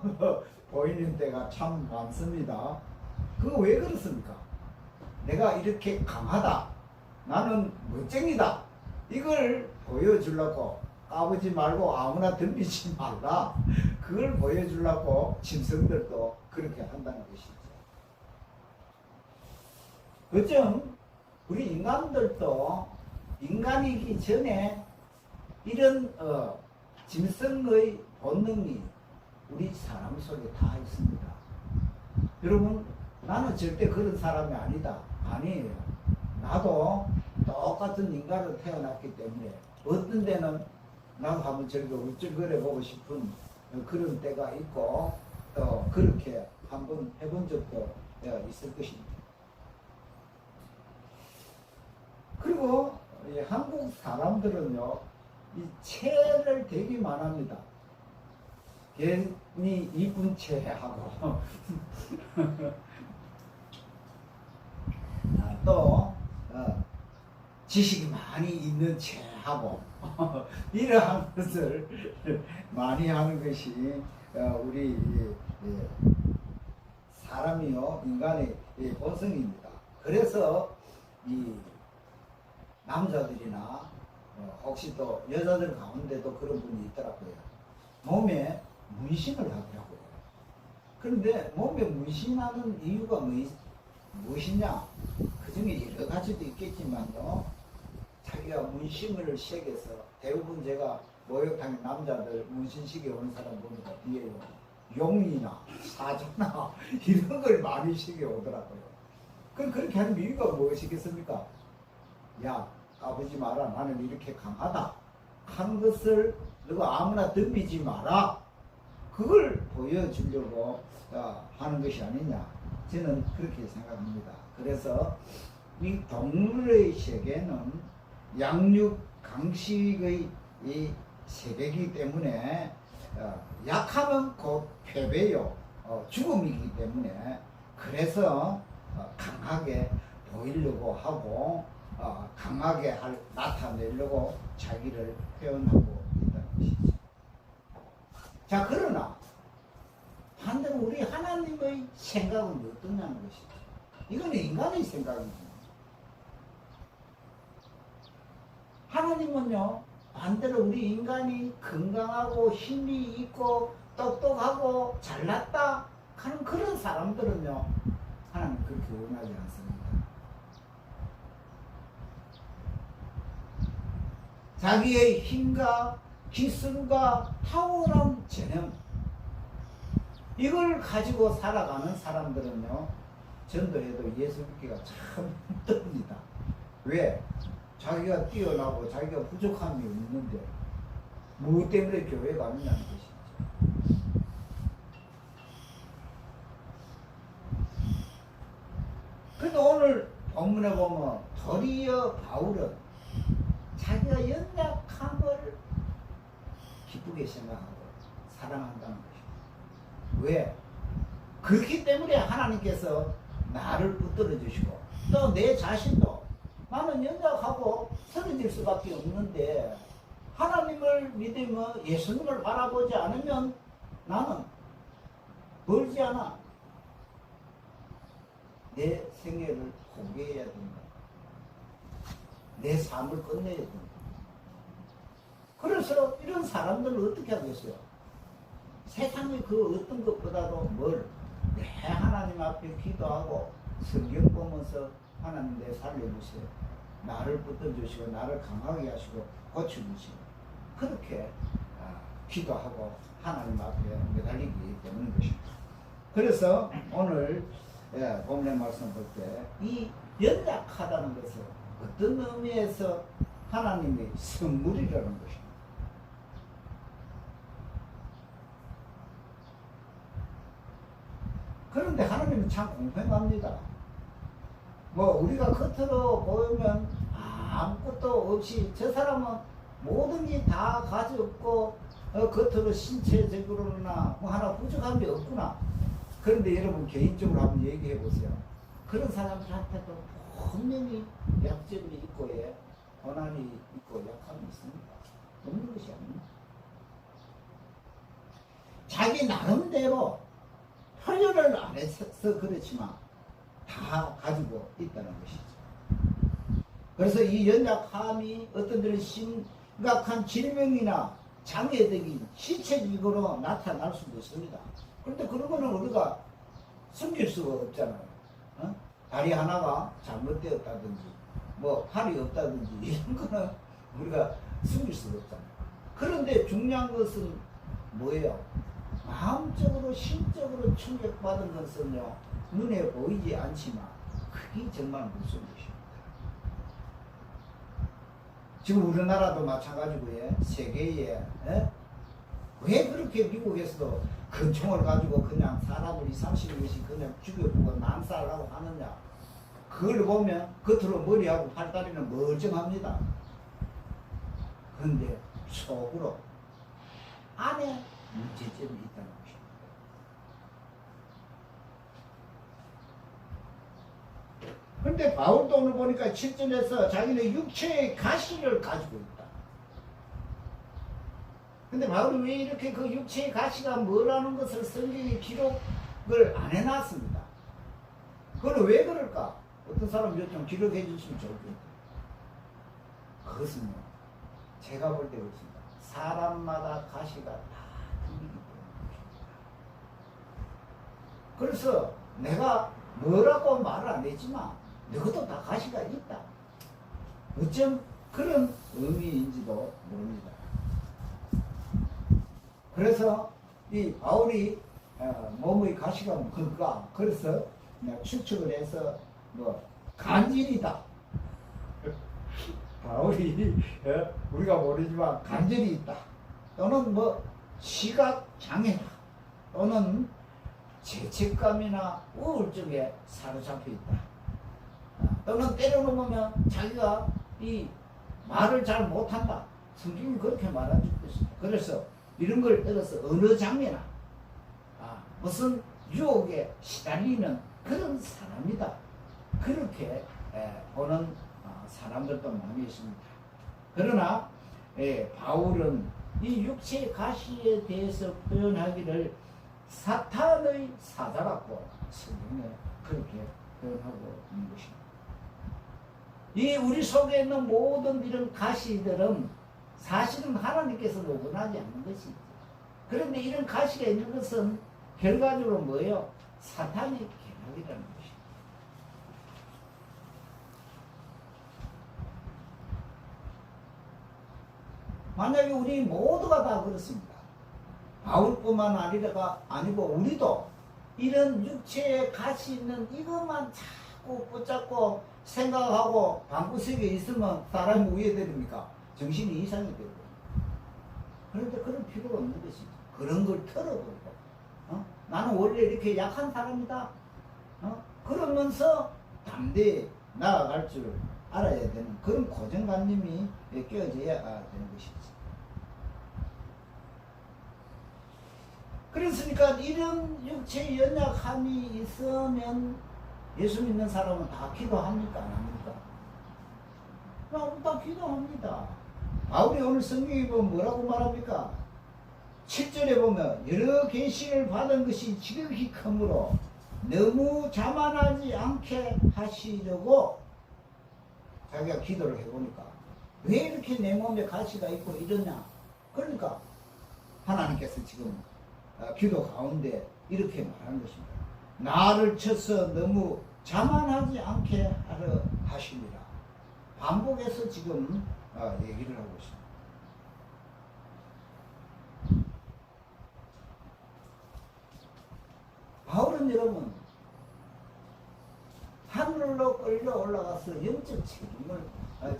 보이는 때가 참 많습니다. 그거 왜 그렇습니까? 내가 이렇게 강하다, 나는 멋쟁이다, 이걸 보여주려고 까부지 말고 아무나 덤비지 말라, 그걸 보여주려고 짐승들도 그렇게 한다는 것이죠. 그점 우리 인간들도 인간이기 전에 이런 짐승의 본능이 우리 사람 속에 다 있습니다. 여러분, 나는 절대 그런 사람이 아니다. 아니에요. 나도 똑같은 인간으로 태어났기 때문에 어떤 데는 나도 한번 저렇게 울적거려 보고 싶은 그런 때가 있고 또 그렇게 한번 해본 적도 있을 것입니다. 그리고 한국 사람들은요, 이 채를 되게 많합니다. 괜히 이쁜 채하고 또 지식이 많이 있는 채하고 이러한 것을 많이 하는 것이 우리 사람이요, 인간의 본성입니다. 그래서 이 남자들이나 혹시 또 여자들 가운데도 그런 분이 있더라고요. 몸에 문신을 하더라고요. 그런데 몸에 문신하는 이유가 무엇이냐? 그 중에 여러 가지도 있겠지만요, 자기가 문신을 새겨서 대부분 제가 목욕탕에 남자들 문신시계 오는 사람 보니까 뒤에 용이나 사자나 이런 걸 많이 시켜 오더라고요. 그럼 그렇게 하는 이유가 무엇이겠습니까? 야, 까부지 마라, 나는 이렇게 강하다 하는 것을 너가 아무나 덤비지 마라, 그걸 보여주려고 하는 것이 아니냐, 저는 그렇게 생각합니다. 그래서 이 동물의 세계는 양육 강식의 이 세계이기 때문에 약하면 곧 패배요, 죽음이기 때문에 그래서 강하게 보이려고 하고 강하게 나타내려고 자기를 표현하고 있다는 것이죠. 자, 그러나 반대로 우리 하나님의 생각은 어떠냐는 것이죠. 이건 인간의 생각입니다. 하나님은요, 반대로 우리 인간이 건강하고 힘이 있고 똑똑하고 잘났다 하는 그런 사람들은요, 하나님 그렇게 원하지 않습니다. 자기의 힘과 기술과 탁월한 재능, 이걸 가지고 살아가는 사람들은요, 전도해도 예수 믿기가 참 힘듭니다. 왜? 자기가 뛰어나고 자기가 부족함이 없는데 무엇 때문에 교회 가느냐는 것이죠. 근데 오늘 본문에 보면 도리어 바울은 자기가 연약한 걸 기쁘게 생각하고 사랑한다는 것입니다. 왜? 그렇기 때문에 하나님께서 나를 붙들어 주시고 또 내 자신도 나는 연약하고 쓰러질 수밖에 없는데 하나님을 믿으며 예수님을 바라보지 않으면 나는 멀지 않아. 내 생애를 포기해야 된다. 내 삶을 끝내야 된다. 그래서 이런 사람들을 어떻게 하겠어요? 세상의 그 어떤 것보다도 내 하나님 앞에 기도하고 성경 보면서 하나님 내 살려주세요. 나를 붙들어주시고 나를 강하게 하시고 고쳐주시고 그렇게 기도하고 하나님 앞에 매달리기 때문인 것입니다. 그래서 오늘 본문의 말씀 볼 때 이 연약하다는 것은 어떤 의미에서 하나님의 선물이라는 것입니다. 그런데 하나님은 참 공평합니다. 뭐 우리가 겉으로 보면 아무것도 없이 저 사람은 뭐든지 다 가지고 겉으로 신체적으로나 뭐 하나 부족한 게 없구나. 그런데 여러분 개인적으로 한번 얘기해 보세요. 그런 사람들한테도 분명히 약점이 있고 고난이 있고 약함이 있습니다. 없는 것이 아닙니다. 자기 나름대로 표현을 안 해서 그렇지만 다 가지고 있다는 것이죠. 그래서 이 연약함이 어떤 데는 심각한 질병이나 장애적인 신체적으로 나타날 수도 있습니다. 그런데 그런 거는 우리가 숨길 수가 없잖아요. 다리 하나가 잘못되었다든지 뭐 팔이 없다든지 이런 거는 우리가 숨길 수가 없잖아요. 그런데 중요한 것은 뭐예요? 마음적으로 심적으로 충격받은 것은요 눈에 보이지 않지만 그게 정말 무서운 것입니다. 지금 우리나라도 마찬가지고요. 세계에 왜 그렇게 미국에서도 권총을 가지고 그냥 사람을 20-30명씩 그냥 죽여보고 난살하고 하느냐. 그걸 보면 겉으로 머리하고 팔다리는 멀쩡합니다. 그런데 속으로 안에 문제점이 있다는 것입니다. 그런데 바울도 오늘 보니까 7절에서 자기는 육체의 가시를 가지고 있다. 근데 바울이 왜 이렇게 그 육체의 가시가 뭐라는 것을 성경에 기록을 안 해놨습니다. 그건 왜 그럴까? 어떤 사람이 좀 기록해 주시면 좋겠다. 그것은요, 제가 볼 때 그렇습니다. 사람마다 가시가 다 틀리기 때문입니다. 그래서 내가 뭐라고 말을 안 했지만 너도 다 가시가 있다. 어쩜 그런 의미인지도 모릅니다. 그래서 이 바울이 몸의 가시가 뭔가 그래서 내가 추측을 해서 뭐 간질이다. 바울이 우리가 모르지만 간질이 있다. 또는 뭐 시각 장애다. 또는 죄책감이나 우울증에 사로잡혀 있다. 또는 때려놓으면 자기가 이 말을 잘 못한다. 성경이 그렇게 말하고 있습니다. 그래서 이런 걸 들어서 어느 장면이나 무슨 유혹에 시달리는 그런 사람이다. 그렇게 보는 사람들도 많이 있습니다. 그러나 바울은 이 육체의 가시에 대해서 표현하기를 사탄의 사자라고 성경에 그렇게 표현하고 있는 것입니다. 이 우리 속에 있는 모든 이런 가시들은 사실은 하나님께서는 원하지 않는 것이죠. 그런데 이런 가시가 있는 것은 결과적으로 뭐예요? 사탄의 계략이라는 것입니다. 만약에 우리 모두가 다 그렇습니다. 바울뿐만 아니고 우리도 이런 육체에 가시 있는 이것만 자꾸 붙잡고 생각하고 방구석에 있으면 사람이 우회됩니까? 정신이 이상이 되고. 그런데 그런 필요가 없는 것이죠. 그런 걸 털어버리고 나는 원래 이렇게 약한 사람이다. 그러면서 담대히 나아갈 줄 알아야 되는 그런 고정관념이 껴져야 되는 것이죠. 그랬으니까 이런 육체의 연약함이 있으면 예수 믿는 사람은 다 기도합니까? 안 합니까? 다 기도합니다. 바울이 오늘 성경에 보면 뭐라고 말합니까? 7절에 보면 여러 계시를 받은 것이 지극히 크므로 너무 자만하지 않게 하시려고 자기가 기도를 해보니까 왜 이렇게 내 몸에 가시가 있고 이러냐? 그러니까 하나님께서 지금 기도 가운데 이렇게 말하는 것입니다. 나를 쳐서 너무 자만하지 않게 하려 하십니다. 반복해서 지금 얘기를 하고 있습니다. 바울은 여러분 하늘로 끌려 올라가서 영적 체험을 한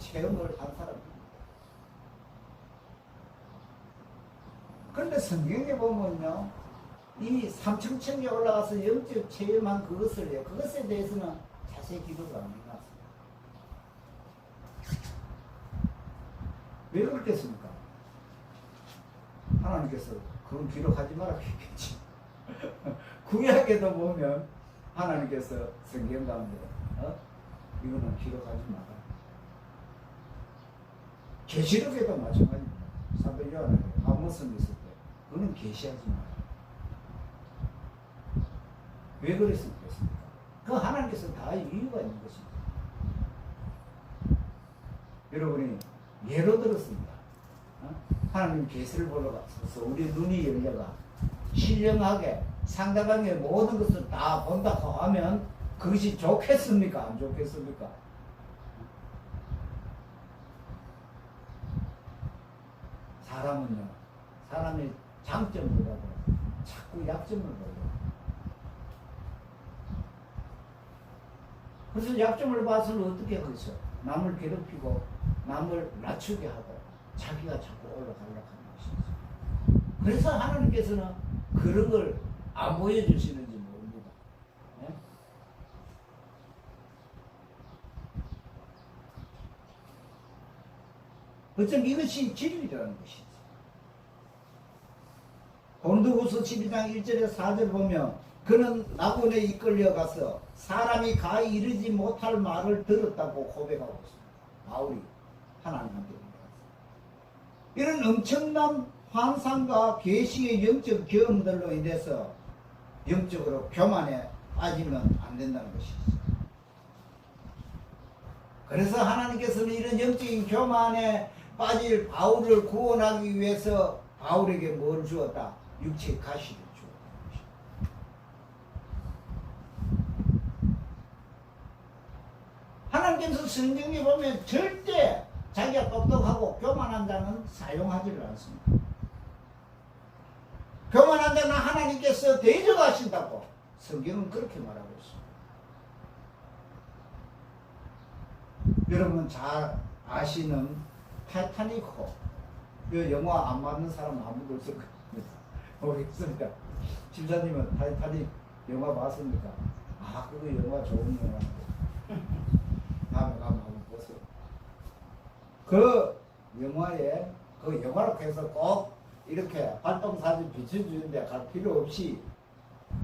사람입니다. 그런데 성경에 보면요, 이 삼층천에 올라가서 영적 체험한 그것에 대해서는 자세히 기록을 안 해놨습니다. 왜 그렇겠습니까? 하나님께서 그건 기록하지 말라고 했겠지. 구약에도 보면 하나님께서 성경 가운데 이거는 기록하지 마라. 계시록에도 마찬가지입니다. 사도 요한에게 아모스는 있을 때 그거는 계시하지 마라. 왜 그랬습니까? 그 하나님께서 다 이유가 있는 것입니다. 여러분이 예로 들었습니다. 하나님 계시를 보러 가서 우리 눈이 열려가 신령하게 상대방의 모든 것을 다 본다고 하면 그것이 좋겠습니까? 안 좋겠습니까? 사람은요, 사람의 장점을 보고 자꾸 약점을 보고, 그래서 약점을 봐서는 어떻게 하겠어? 남을 괴롭히고 남을 낮추게 하고 자기가 자꾸 올라가려고 하는 것이죠. 그래서 하나님께서는 그런 걸 안 보여주시는지 모릅니다. 네? 어쩜 이것이 진리라는 것이지. 고린도후서 12장 1절에 4절 보면 그는 낙원에 이끌려가서 사람이 가히 이르지 못할 말을 들었다고 고백하고 있습니다. 바울이 하나님한테 고백했습니다. 이런 엄청난 환상과 계시의 영적 경험들로 인해서 영적으로 교만에 빠지면 안 된다는 것이죠. 그래서 하나님께서는 이런 영적인 교만에 빠질 바울을 구원하기 위해서 바울에게 뭘 주었다? 육체의 가시를 주었다. 하나님께서 성경에 보면 절대 자기가 똑똑하고 교만한 자는 사용하지를 않습니다. 교만한 자는 하나님께서 대적하신다고 성경은 그렇게 말하고 있습니다. 여러분 잘 아시는 타이타닉호, 그 영화 안 맞는 사람 아무도 없을 겁니다. 모르겠습니다. 집사님은 타이타닉 영화 봤습니까? 아, 그거 영화 좋은 영화. 다음에 가면 한번 보세요. 그 영화에 그 영화로 해서 꼭 이렇게 활동사진 비춰주는데 갈 필요 없이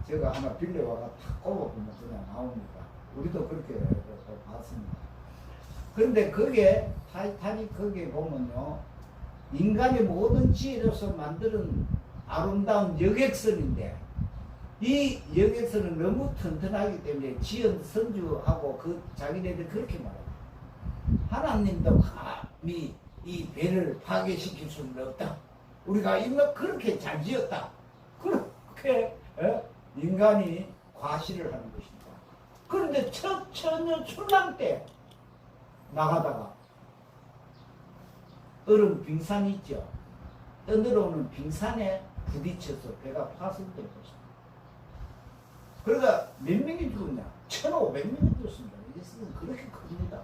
제가 하나 빌려와가 탁 꼽아보면 그냥 나옵니다. 우리도 그렇게 봤습니다. 그런데 그게 타이타닉 거기에 보면요, 인간의 모든 지혜로서 만드는 아름다운 여객선인데 이 여객선은 너무 튼튼하기 때문에 지연 선주하고 그 자기네들 그렇게 말합니다. 하나님도 감히 이 배를 파괴시킬 수는 없다. 우리가 이거 그렇게 잘 지었다. 그렇게 인간이 과시를 하는 것입니다. 그런데 첫 천년 출랑 때 나가다가 얼음 빙산이 있죠. 떠들어오는 빙산에 부딪혀서 배가 파손된 것입니다. 그러다 몇 명이 죽었냐? 1,500명이 죽었습니다. 이게 그렇게 큽니다.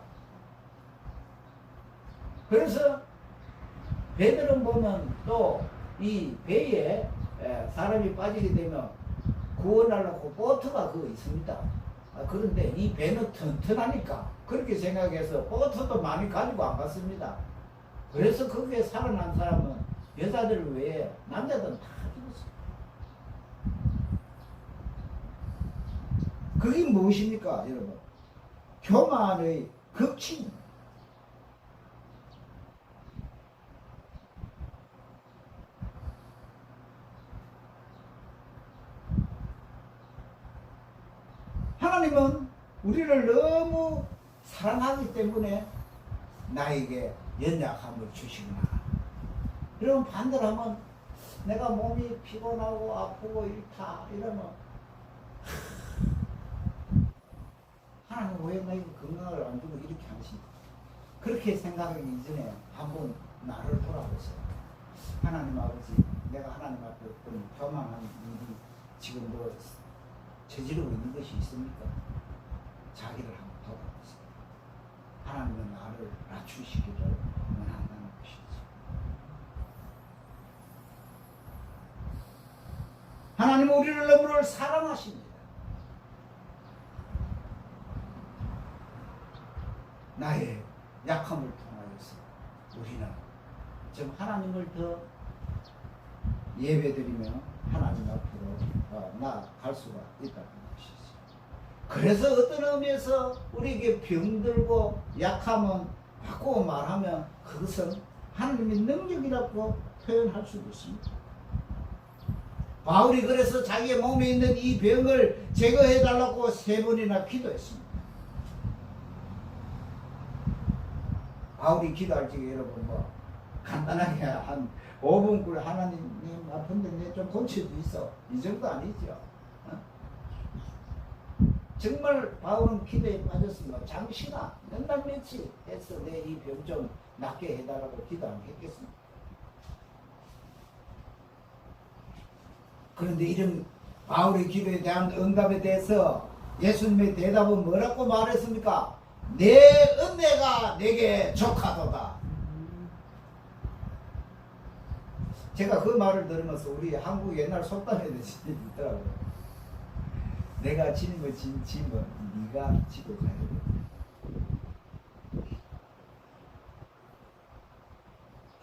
그래서 배들은 보면 또 이 배에 사람이 빠지게 되면 구원하려고 보트가 그거 있습니다. 그런데 이 배는 튼튼하니까 그렇게 생각해서 보트도 많이 가지고 안 갔습니다. 그래서 거기에 살아난 사람은 여자들 외에 남자들은 다 죽었어요. 그게 무엇입니까, 여러분? 교만의 극치입니다. 하나님은 우리를 너무 사랑하기 때문에 나에게 연약함을 주시구나. 여러분 반대로 하면 내가 몸이 피곤하고 아프고 이렇다 이러면 하나님 왜 나에게 건강을 안 주고 이렇게 하시지? 그렇게 생각하기 이전에 한번 나를 돌아보세요. 하나님 아버지, 내가 하나님 앞에 어떤 교만한 일이 지금 뭐 저지르고 있는 것이 있습니까? 자기를 한번 돌아보세요. 하나님은 나를 낮추시기를 원한다는 것이죠. 하나님은 우리를 너무나 사랑하십니다. 나의 약함을 통하여서 우리는 지금 하나님을 더 예배드리며 하나님 앞으로 나아갈 수가 있다는 것이죠. 그래서 어떤 의미에서 우리에게 병들고 약함은 바꾸어 말하면 그것은 하나님의 능력이라고 표현할 수도 있습니다. 바울이 그래서 자기의 몸에 있는 이 병을 제거해달라고 3번이나 기도했습니다. 바울이 기도할 적에 여러분 뭐 간단하게 한 5분꼴 하나님 아픈데 내 좀 고쳐도 있어 이 정도 아니죠. 정말 바울은 기도에 빠졌습니다. 장시간 몇 날 며칠 해서 내 이 병 좀 낫게 해달라고 기도 안 했겠습니까? 그런데 이런 바울의 기도에 대한 응답에 대해서 예수님의 대답은 뭐라고 말했습니까? 내 은혜가 내게 족하도다. 제가 그 말을 들으면서 우리 한국 옛날 속담에도 있더라고요. 내가 지는 거 짐은 네가 지고 가야 돼.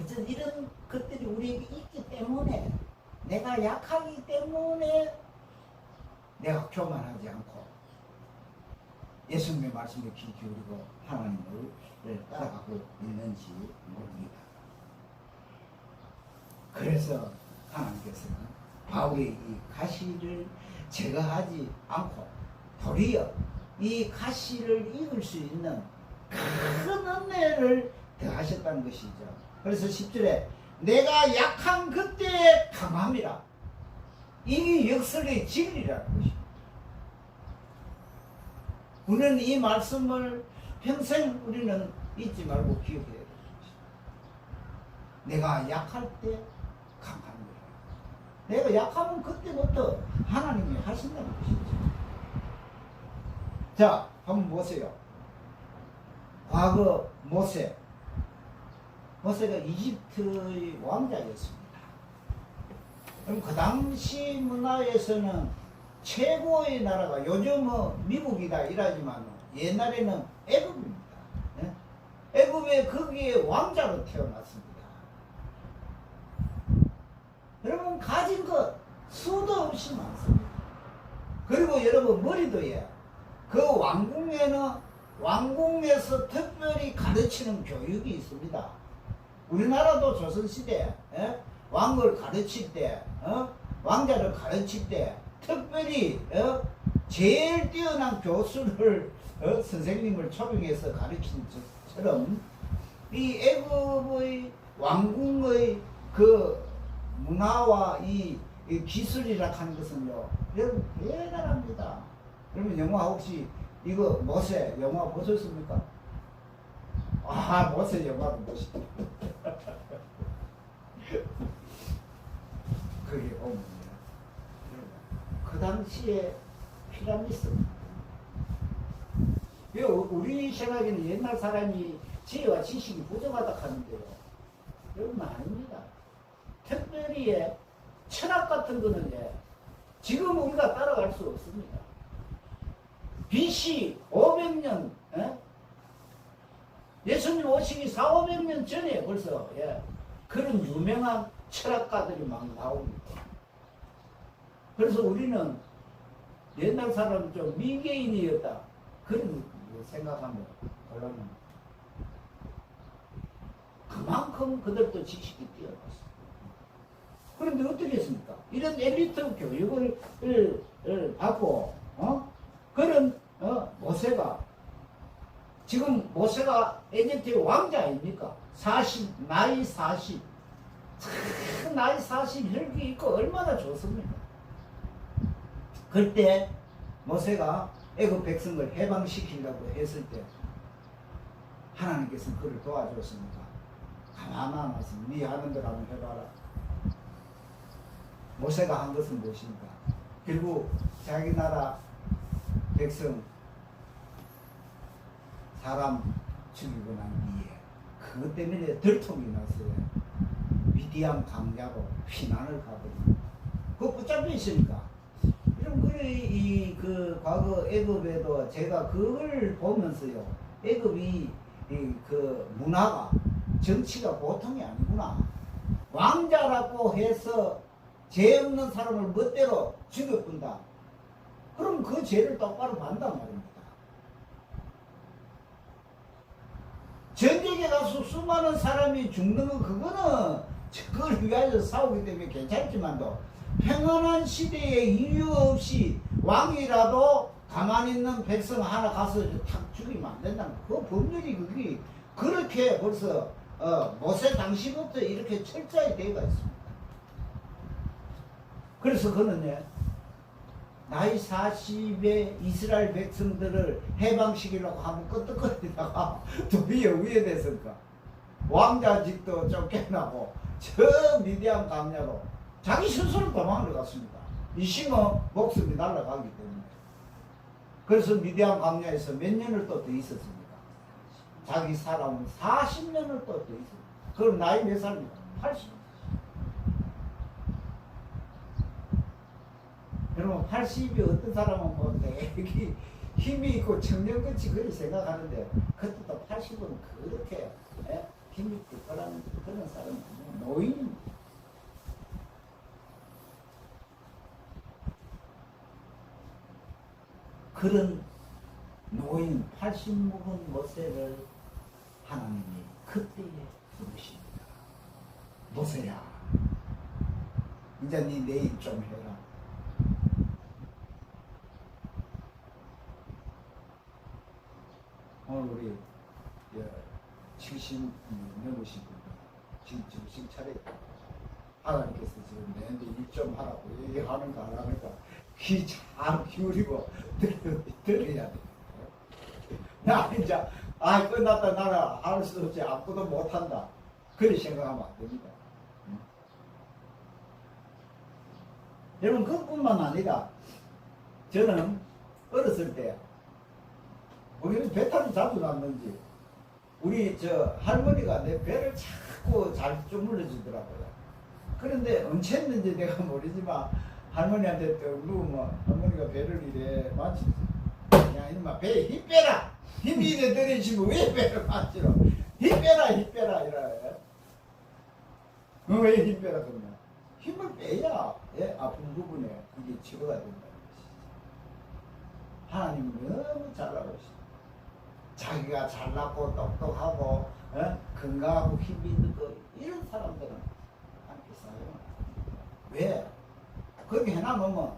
어쨌든 이런 것들이 우리에게 있기 때문에 내가 약하기 때문에 내가 교만하지 않고 예수님의 말씀에 귀 기울이고 하나님을 따라가고 있는지 모릅니다. 그래서 하나님께서는 바울의 이 가시를 제거하지 않고 도리어 이 가시를 이길 수 있는 큰 은혜를 더하셨다는 것이죠. 그래서 10절에 내가 약한 그때에 강함이라. 이게 역설의 진리라는 것입니다. 우리는 이 말씀을 평생 우리는 잊지 말고 기억해야 됩니다. 내가 약할 때 강합니다. 내가 약하면 그때부터 하나님이 하신다는 것이죠. 자, 한번 보세요. 과거 모세가 이집트의 왕자였습니다. 그럼 그 당시 문화에서는 최고의 나라가 요즘은 미국이다 이러지만 옛날에는 애굽입니다. 애굽에 거기에 왕자로 태어났습니다. 여러분 가진 것 수도 없이 많습니다. 그리고 여러분 머리도 그 왕궁에서 특별히 가르치는 교육이 있습니다. 우리나라도 조선시대 왕을 가르칠 때 왕자를 가르칠 때 특별히 제일 뛰어난 교수를 선생님을 초빙해서 가르치는 것처럼 이 애굽의 왕궁의 그 문화와 이 기술이라 하는 것은요 여러분 대단합니다. 그러면 영화 혹시 이거 모세 영화 보셨습니까? 아 모세 영화도 보시죠. 그게 오면 그 당시에 피라미드 우리 생각에는 옛날 사람이 지혜와 지식이 부족하다 하는데요 여러분 아닙니다. 특별히 철학 같은 거는 지금 우리가 따라갈 수 없습니다. BC 500년 예수님 오시기 400~500년 전에 벌써 그런 유명한 철학가들이 막 나옵니다. 그래서 우리는 옛날 사람은 좀 미개인이었다 그런 생각하면 곤란합니다. 그만큼 그들도 지식이 뛰어났습니다. 그런데 어떻게 했습니까? 이런 엘리트 교육을 받고 그런 모세가 지금 모세가 에집트의 왕자 아닙니까? 나이 40 나이 40 혈기 있고 얼마나 좋습니까? 그때 모세가 애굽 백성을 해방시키려고 했을 때 하나님께서는 그를 도와줬습니까? 가만 안 하시면 네 하는 대로 한번 해봐라. 모세가 한 것은 무엇입니까? 결국 자기 나라 백성 사람 죽이고 난 뒤에 그것 때문에 들통이 났어요. 미디안 강자로 피난을 가버립니다. 그거 붙잡혀 있으니까. 그럼 그 과거 애굽에도 제가 그걸 보면서요. 애굽이 그 문화가 정치가 보통이 아니구나. 왕자라고 해서 죄 없는 사람을 멋대로 죽여본다. 그럼 그 죄를 똑바로 받는단 말입니다. 전쟁에 가서 수많은 사람이 죽는 건 그거는 그걸 위하여 싸우기 때문에 괜찮지만도 평안한 시대에 이유 없이 왕이라도 가만히 있는 백성 하나 가서 탁 죽이면 안 된다는 거. 그 법률이 그게 그렇게 벌써 모세 당시부터 이렇게 철저히 되어 있습니다. 그래서 그는 나이 40에 이스라엘 백성들을 해방시키려고 하면 끄떡거리다가 도리어 위에 됐을까. 왕자직도 쫓겨나고 저 미디안 강야로 자기 스스로 도망을 갔습니다. 이 심은 목숨이 날아가기 때문에. 그래서 미디안 강야에서 몇 년을 또 더 있었습니까? 자기 사람은 40년을 또 더 있었습니다. 그럼 나이 몇 살입니까? 80. 여러분 80이 어떤 사람은 뭐 되게 힘이 있고 청년같이 그렇게 생각하는데 그때도 80은 그렇게 힘이 있고 그런 사람은 노인입니다. 그런 노인 80 먹은 모세를 하나님이 그때에 부르십니다. 모세야, 이제 네 내일 좀 해라. 오늘 우리 70 넘으신 분들 지금 정신 차려. 하나님께서 지금 내한테 일 좀 하라고 얘기하는 거 안 하니까 귀 잘 기울이고 들어야 돼. 나 이제 끝났다 나는 할 수 없지 아무것도 못한다. 그렇게 생각하면 안 됩니다. 여러분 그것뿐만 아니라 저는 어렸을 때 우리는 배탈이 자주 났는지 우리 저 할머니가 내 배를 자꾸 잘 주물러 주더라고요. 그런데 언제 했는지 내가 모르지만 할머니한테 또 누우면 할머니가 배를 이래 만지지. 야 이놈아 배에 힘 빼라. 힘이 이래 들이시면 왜 배를 만지러. 힘 빼라 이래. 왜 힘 빼라 그러면 힘을 빼야 아픈 부분에 그게 치료가 된다는 것이죠. 하나님은 너무 잘 알고 있어요. 자기가 잘났고 똑똑하고 건강하고 힘이 있는 거 이런 사람들은 함께 살아요. 왜? 그렇게 해놔놓으면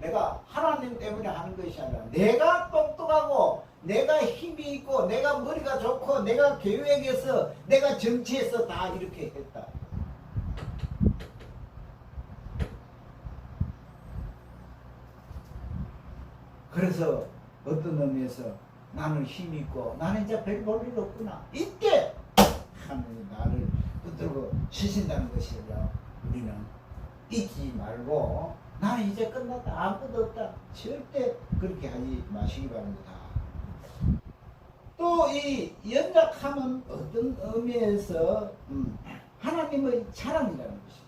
내가 하나님 때문에 하는 것이 아니라 내가 똑똑하고 내가 힘이 있고 내가 머리가 좋고 내가 계획해서 내가 정치해서 다 이렇게 했다. 그래서 어떤 의미에서 나는 힘이 있고 나는 이제 별 볼 일 없구나. 이때 하나님이 나를 붙들고 치신다는 것이죠. 우리는 잊지 말고 나는 이제 끝났다. 아무것도 없다. 절대 그렇게 하지 마시기 바랍니다. 또 이 연약함은 어떤 의미에서 하나님의 자랑이라는 것이죠.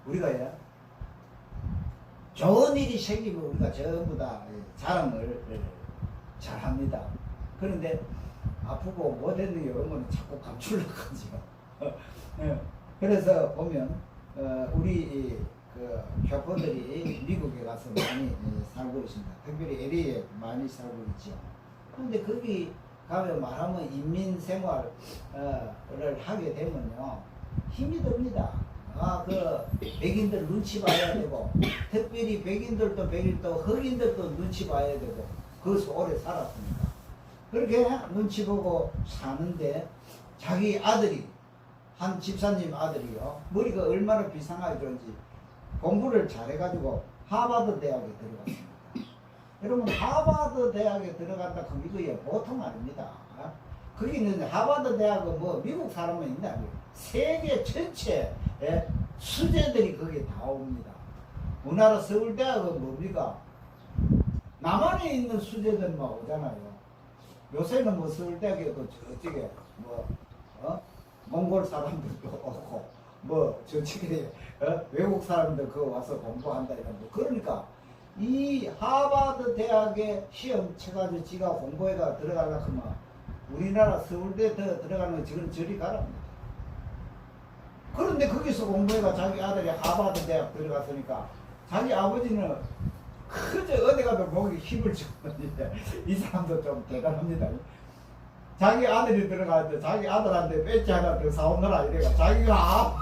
우리가 좋은 일이 생기면 우리가 전부 다 자랑을 잘합니다. 그런데 아프고 못했는 이런 거는 자꾸 감추려고 하죠. 그래서 보면 우리 그 교포들이 미국에 가서 많이 살고 있습니다. 특별히 LA에 많이 살고 있죠. 그런데 거기 가면 말하면 인민 생활을 하게 되면요 힘이 듭니다. 그 백인들 눈치 봐야 되고 특별히 백인들도 백인도 흑인들도 눈치 봐야 되고 거기서 오래 살았습니다. 그렇게 눈치 보고 사는데 자기 아들이 한 집사님 아들이요 머리가 얼마나 비상하게 좋은지 공부를 잘해가지고 하버드 대학에 들어갔습니다. 여러분 하버드 대학에 들어간다 그럼 이거 보통 아닙니다. 거기는 하버드 대학은 뭐 미국 사람만 있나 세계 전체 수재들이 거기에 다 옵니다. 우리나라 서울대학은 뭡니까? 남한에 있는 수재들만 오잖아요. 요새는 뭐 서울대학에 그 저쪽에 뭐 몽골 사람들도 오고 뭐 저쪽에 외국 사람들 그거 와서 공부한다 이런 거. 그러니까 이 하버드 대학에 시험 쳐가지고 지가 공부해가 들어가려고 하면 우리나라 서울대 들어가는 거 지금 저리 가랍니다. 그런데 거기서 공부해가 자기 아들이 하버드 대학 들어갔으니까 자기 아버지는 그저 어디 가도 목에 힘을 주는데 이 사람도 좀 대단합니다. 자기 아들이 들어갈 때 자기 아들한테 배지 하나 더 사오느라 이래가 자기가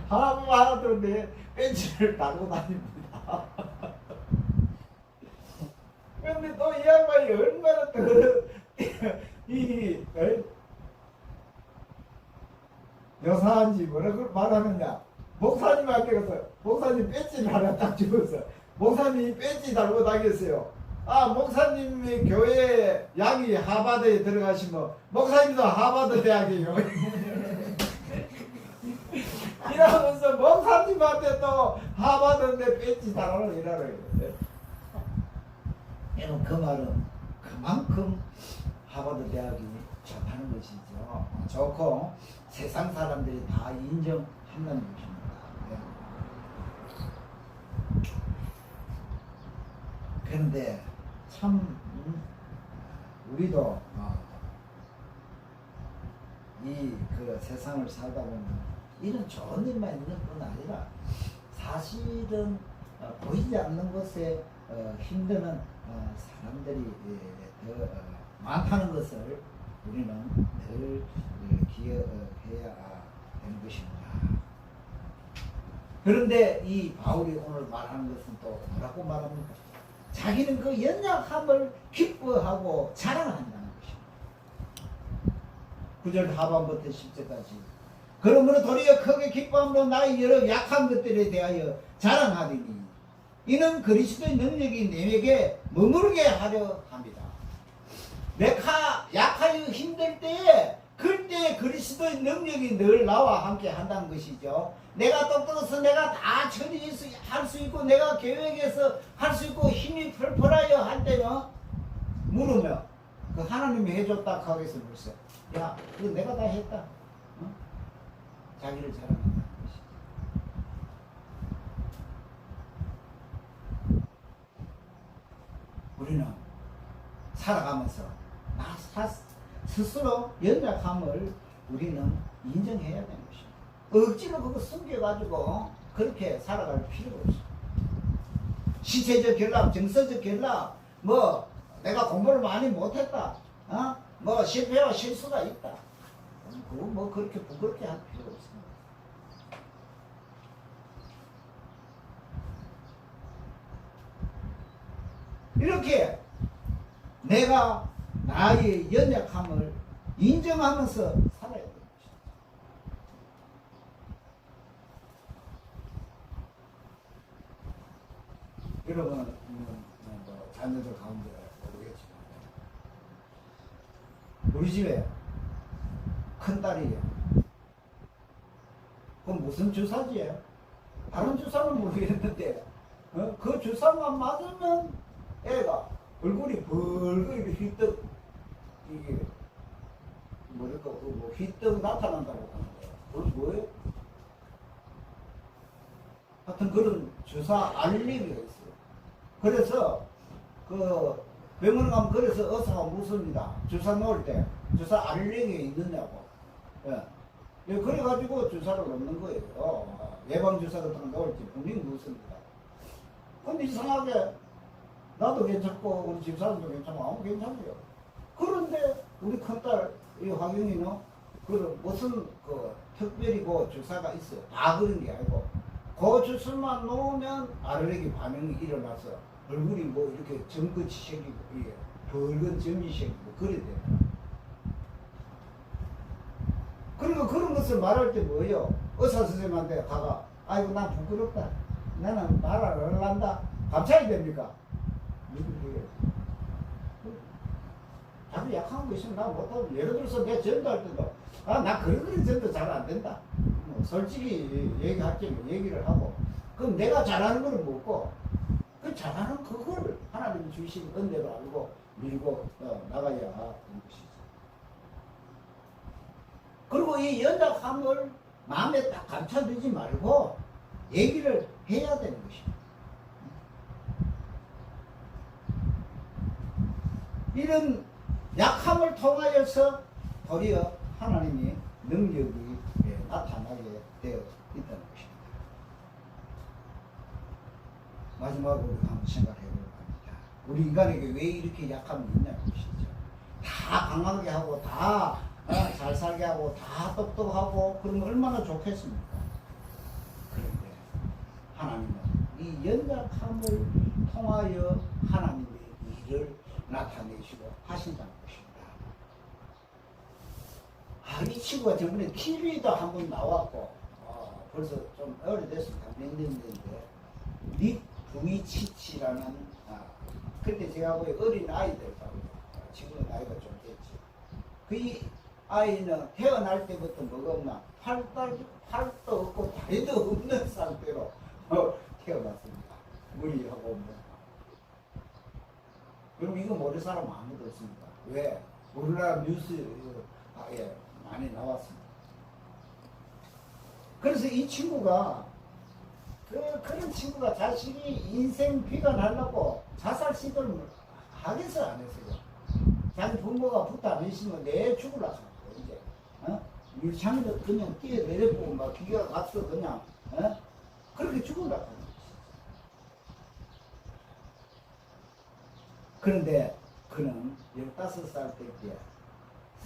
하나 들었는데 배지를 달고 다닙니다. 그런데 또 이 양반이 얼마나 또 여사한지 뭐라고 말하느냐. 목사님한테 가서 목사님 배지를 하나 딱 주면서 목사님이 배지 달고 다녔어요. 아 목사님의 교회 양이 하버드에 들어가시면 목사님도 하버드 대학이에요. 이러면서 목사님한테 또 하버드인데 배지 달아라 이러래요. 여러분 그 말은 그만큼 하버드 대학이 좋다는 것이죠. 좋고 세상 사람들이 다 인정한다는 것입니다. 그런데 참 우리도 이 그 세상을 살다 보면 이런 좋은 일만 있는 뿐 아니라 사실은 보이지 않는 것에 힘드는 사람들이 더 많다는 것을 우리는 늘 기억해야 되는 것입니다. 그런데 이 바울이 오늘 말하는 것은 또 뭐라고 말합니까? 자기는 그 연약함을 기뻐하고 자랑한다는 것입니다. 9절 하반부터 10절까지 그러므로 도리어 크게 기뻐함으로 나의 여러 약한 것들에 대하여 자랑하리니 이는 그리스도의 능력이 내게 머무르게 하려 합니다. 내가 약하여 힘들 때에 그때 그리스도의 능력이 늘 나와 함께 한다는 것이죠. 내가 똑똑해서 내가 다 처리할 수 있고 내가 계획해서 할 수 있고 힘이 펄펄하여 할 때는 물으면 그 하나님이 해줬다 하겠어 벌써 야 그거 내가 다 했다. 자기를 자랑한다는 것이죠. 우리는 살아가면서 나 스스로 연약함을 우리는 인정해야 되는 것입니다. 억지로 그거 숨겨가지고 그렇게 살아갈 필요가 없어요. 신체적 결핍, 정서적 결핍, 뭐 내가 공부를 많이 못했다, 뭐 실패와 실수가 있다. 그거 뭐 그렇게 부끄럽게 할 필요가 없습니다. 이렇게 내가 나의 연약함을 인정하면서 살아야 되는 것입니다. 여러분은 뭐 자녀들 가운데 모르겠지만 우리 집에 큰딸이에요. 그건 무슨 주사지예요? 다른 주사는 모르겠는데 그 주사만 맞으면 애가 얼굴이 벌겋게 휘떡 이게 뭐랄까 뭐 휘떡 나타난다고 하는 거예요. 그건 뭐예요? 하여튼 그런 주사 알레르기가 있어요. 그래서 그 병원 가면 그래서 의사가 묻습니다. 주사 놓을 때 주사 알레르기가 있느냐고. 예. 그래가지고 주사를 놓는 거예요. 예방 주사 같은 거 놓을지 분명히 묻습니다. 근데 이상하게 나도 괜찮고 우리 집사람도 괜찮고 아무 괜찮아요. 그런데 우리 큰딸 이 화경이는 그 무슨 그 특별히 그 주사가 있어요. 다 그런 게 아니고 그 주사만 놓으면 알레르기 반응이 일어나서 얼굴이 뭐 이렇게 점끝이 생기고 이게 붉은 점이 생기고 그래 돼요. 그리고 그런 것을 그것을 말할 때 뭐예요? 의사 선생님한테 가가 아이고 난 부끄럽다. 나는 말 안 할란다. 감찰이 됩니까? 누구게? 자기 약한 거 있으면 나 못하고 예를 들어서 내 전도할 때도 나 그런 전도 잘 안 된다. 뭐 솔직히 얘기할게 뭐 얘기를 하고 그럼 내가 잘하는 거는 뭐고 그 잘하는 그걸 하나님이 주신 은혜로 알고 밀고 나가야 되는 것이죠. 그리고 이 연약함을 마음에 딱 감춰두지 말고 얘기를 해야 되는 것입니다. 이런 약함을 통하여서 도리어 하나님이 능력이 나타나게 되어 있다는 것입니다. 마지막으로 우리가 한번 생각해 보려고 합니다. 우리 인간에게 왜 이렇게 약함이 있냐는 것이죠. 다 강하게 하고 다 잘 살게 하고 다 똑똑하고 그러면 얼마나 좋겠습니까? 그런데 하나님은 이 연약함을 통하여 하나님의 일을 나타내시고 하신다는 것입니다. 이 친구가 저번에 TV도 한번 나왔고 벌써 좀 오래됐습니다. 몇 년 됐는데 닉 부이치치라는 그때 제가 보기 어린 아이들하고 지금은 나이가 좀 됐지. 그 아이는 태어날 때부터 뭐가 없나 팔도 없고 다리도 없는 상태로 태어났습니다. 머리하고 없는. 그럼 이거 모르는 사람 아무도 없습니다. 왜? 우리나라 뉴스에 많이 나왔습니다. 그래서 이 친구가 그런 친구가 자신이 인생 비관하려고 자살 시도를 하겠어요, 안 했어요? 자기 부모가 붙어 안 있으면 내 죽으려고 하고 이제 밀창에도 그냥 뛰어내렸고 막 기가 갔어 그냥 그렇게 죽으려고 하는 거지. 그런데 그는 15살 때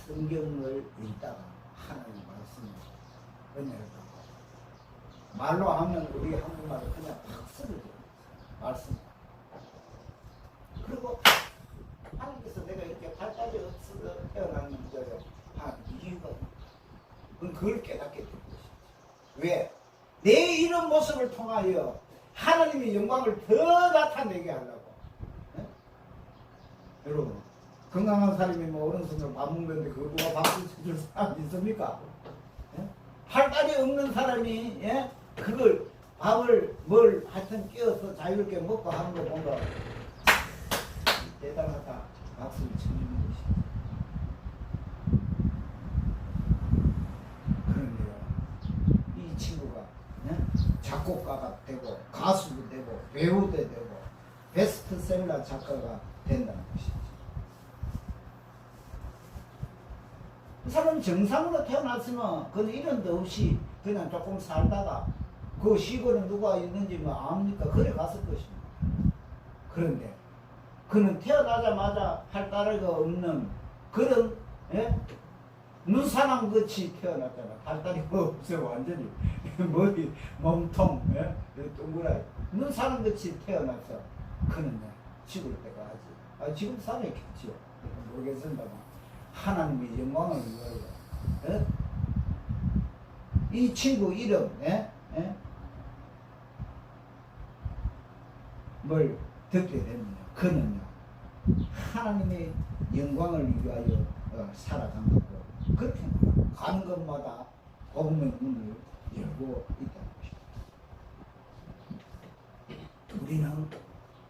성경을 읽다가 하나님 말씀을 은혜를 받고 말로 하면 우리 한국말을 그냥 박수를 줘요. 말씀. 그리고 하나님께서 내가 이렇게 발달이 없어서 태어나는 문제를 한 이유가 있다. 그걸 깨닫게 된 것이지. 왜? 내 이런 모습을 통하여 하나님의 영광을 더 나타내게 하려고. 네? 여러분, 건강한 사람이 뭐 오른손으로 밥 먹는데 그거 누가 박수 줄 사람 있습니까? 네? 팔다리 없는 사람이 그걸 밥을 뭘 하여튼 끼워서 자유롭게 먹고 하는 거 뭔가 대단하다. 박수를 쳐주는 것이. 그런데요, 이 친구가 작곡가가 되고 가수도 되고 배우도 되고 베스트셀러 작가가 된다는 것이죠. 그 사람 정상으로 태어났으면 그는 이런 데 없이 그냥 조금 살다가 그 시골에 누가 있는지 뭐 압니까? 그래 갔을 것입니다. 그런데 그는 태어나자마자 팔다리가 없는 그런 눈사람 같이 태어났잖아. 팔다리가 없어 완전히 머리 몸통 동그라미 눈사람 같이 태어나서 그는 죽을 때까지 지금 살아있겠죠. 모르겠습니다만 하나님의 영광을 위하여 이 친구 이름 뭘 듣게 되면 그는요 하나님의 영광을 위하여 살아간 거고 그렇게 가는 것마다 복음의 문을 열고 있다는 것입니다. 우리는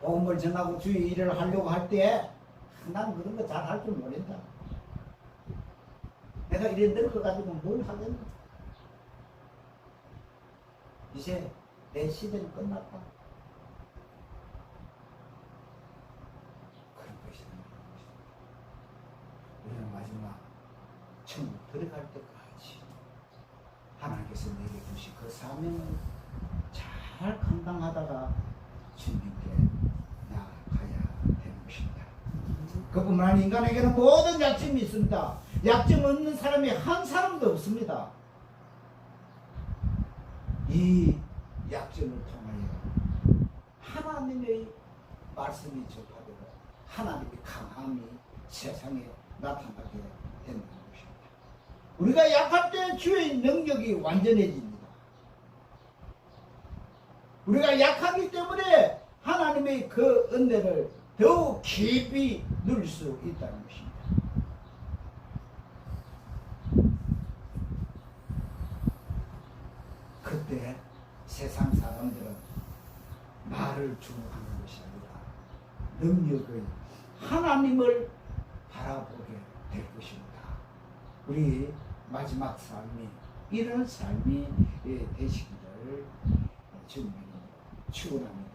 복음을 전하고 주의 일을 하려고 할 때 난 그런 거 잘 할 줄 모른다. 내가 이래 늙어 가지고 뭘 하겠나? 이제 내 시대는 끝났다. 그런 것이 우리는 마지막 천국 들어갈 때까지 하나님께서 내게 주신 그 사명을 잘 감당하다가 주님께 나아가야 되는 것입니다. 그뿐만 아니라 인간에게는 모든 약점이 있습니다. 약점 없는 사람이 한 사람도 없습니다. 이 약점을 통하여 하나님의 말씀이 접하되고 하나님의 강함이 세상에 나타나게 된다는 것입니다. 우리가 약할 때 주의 능력이 완전해집니다. 우리가 약하기 때문에 하나님의 그 은혜를 더욱 깊이 누릴 수 있다는 것입니다. 그때 세상 사람들은 나를 주목하는 것이 아니라 능력의 하나님을 바라보게 될 것입니다. 우리 마지막 삶이 이런 삶이 되시기를 주님이 축원합니다.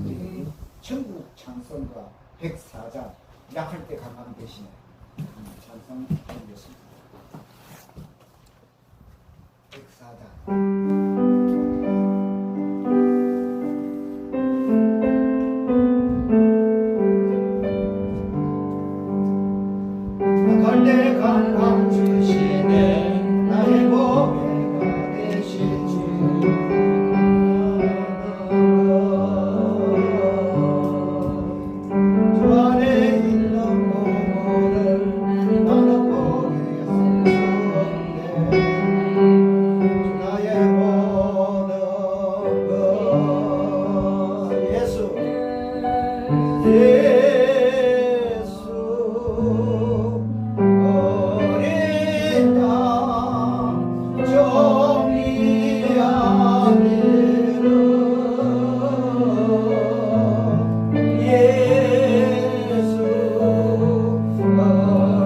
우리 천국 찬송가 104장 약할 때 가만 계시네. 찬송 드리겠습니다. 104장. 약할 때 강강 주시네 나의 보배가 되신 주 안에 있는 보물을 나는 보게 하셨네 주 나의 모든 것 예수 어린 양 정리 아니라 예수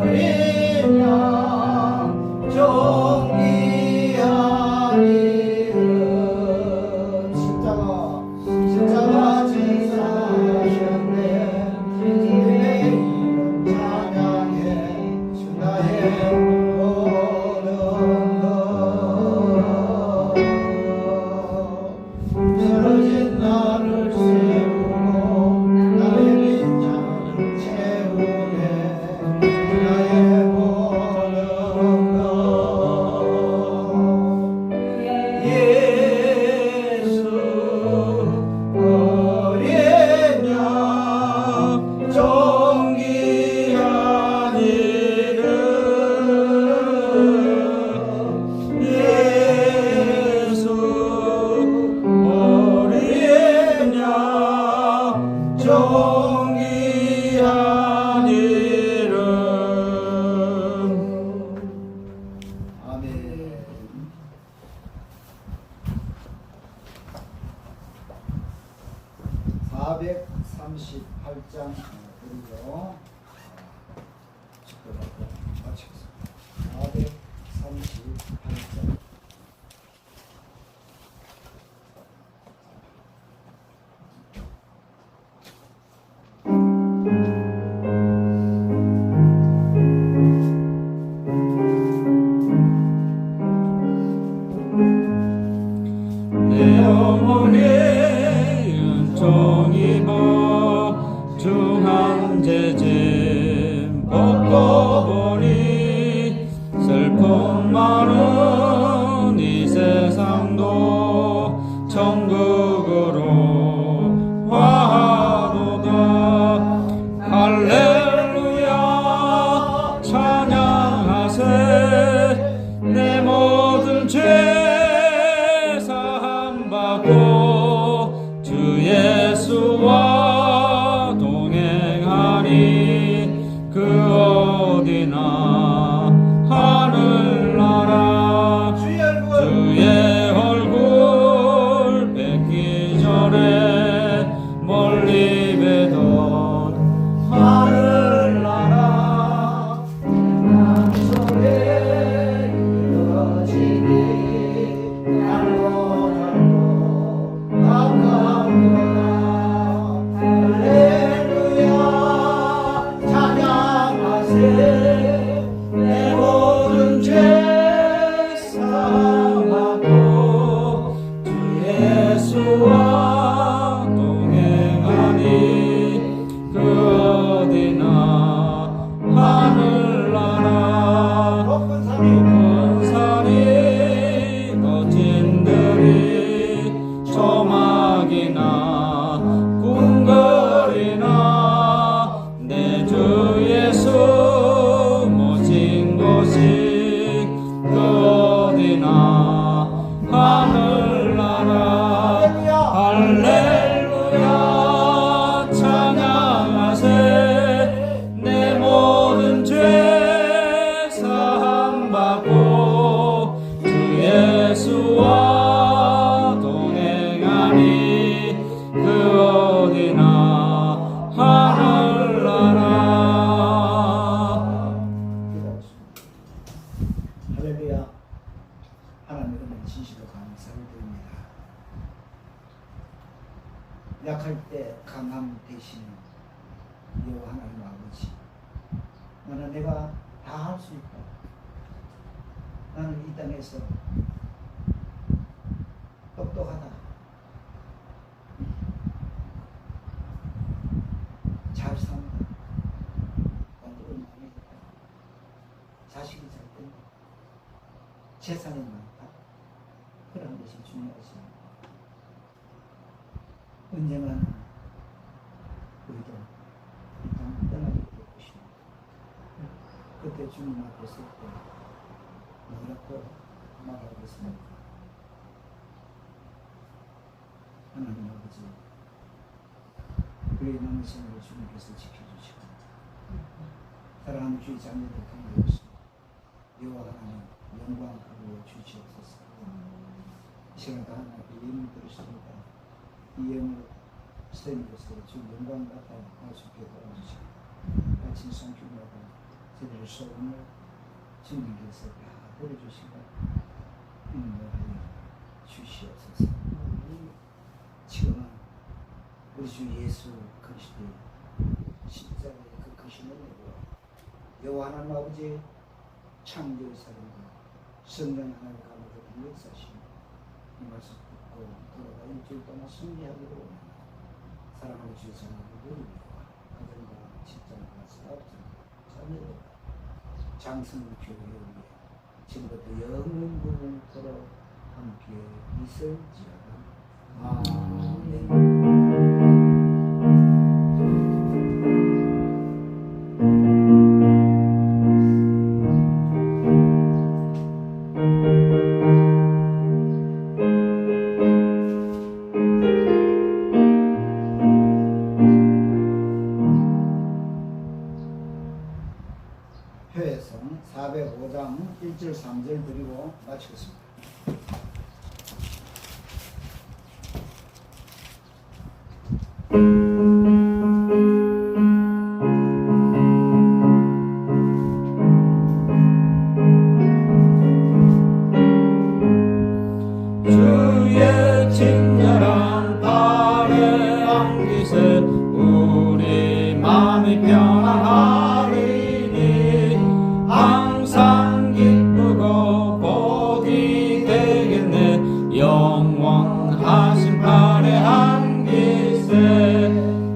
어린 양 정리 아니라 십자가 지사하셨네 주님의 이름 찬양해 주 나의 모든 것 쓰러진 나를 세우고 나의 빈장을 채우네 주 나의 모든 것 예수 어린 양 정기 아니를 예수 어린 양 정기 아니를 아멘. 438장 그리고 축도받고 마치겠습니다. 438장 내 영혼이 은총 입어 중한 재짐 벗고 보니 슬픔 많은 계시는 여호와 하나님 아버지, 나는 내가 다 할 수 있다. 나는 이 땅에서 똑똑하다, 잘 산다, 돈도 많이 있다, 자식이 잘 된다, 재산이 많다. 그런 것이 중요하지. 언젠가는 우리도 이 땅을 떠나게 될 것입니다. 그때 주님 앞에 설 때 뭐라고 말하겠습니까? 하나님 아버지, 그의 남은 생을 주님께서 지켜주시고 사랑하는 주의 자녀들 통하여서 여호와 하나님 영광 부어 주시옵소서. 이 시간 다 하나님께 예물 드리십니다. 이 예물 스님께서 주 영광 받아 말씀께 도와주시고 아침 성경마다 저희의 소원을 주님께서 다 보여주시고 인도하여 주시옵소서. 지금은 우리 주 예수 그리스도의 십자가의 그 크신 은혜로 여호와 하나님 아버지의 창조의 사랑과 성령 하나님 감화를 역사하시며 이 말씀 듣고 돌아가 일주일 동안 승리하기를 원합니다. 사랑하는 주의 사랑을 누리며 가정과 직장과 사업장과 자녀들과 장성교회를 위해 지금부터 영원토록 함께 있을지어다. 아멘. 표에서 405장 1절 3절 드리고 마치겠습니다. 주의 친절한 발에 안기세 우리 마음이 평안하리니 항상 기쁘고 복이 되겠네. 영원하신 발에 안기세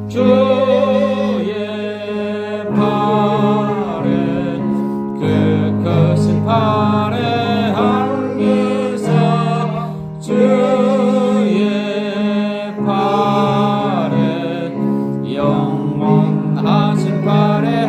주의 발에 그 크신 발에 안기세 주의 발에 영원하신 발에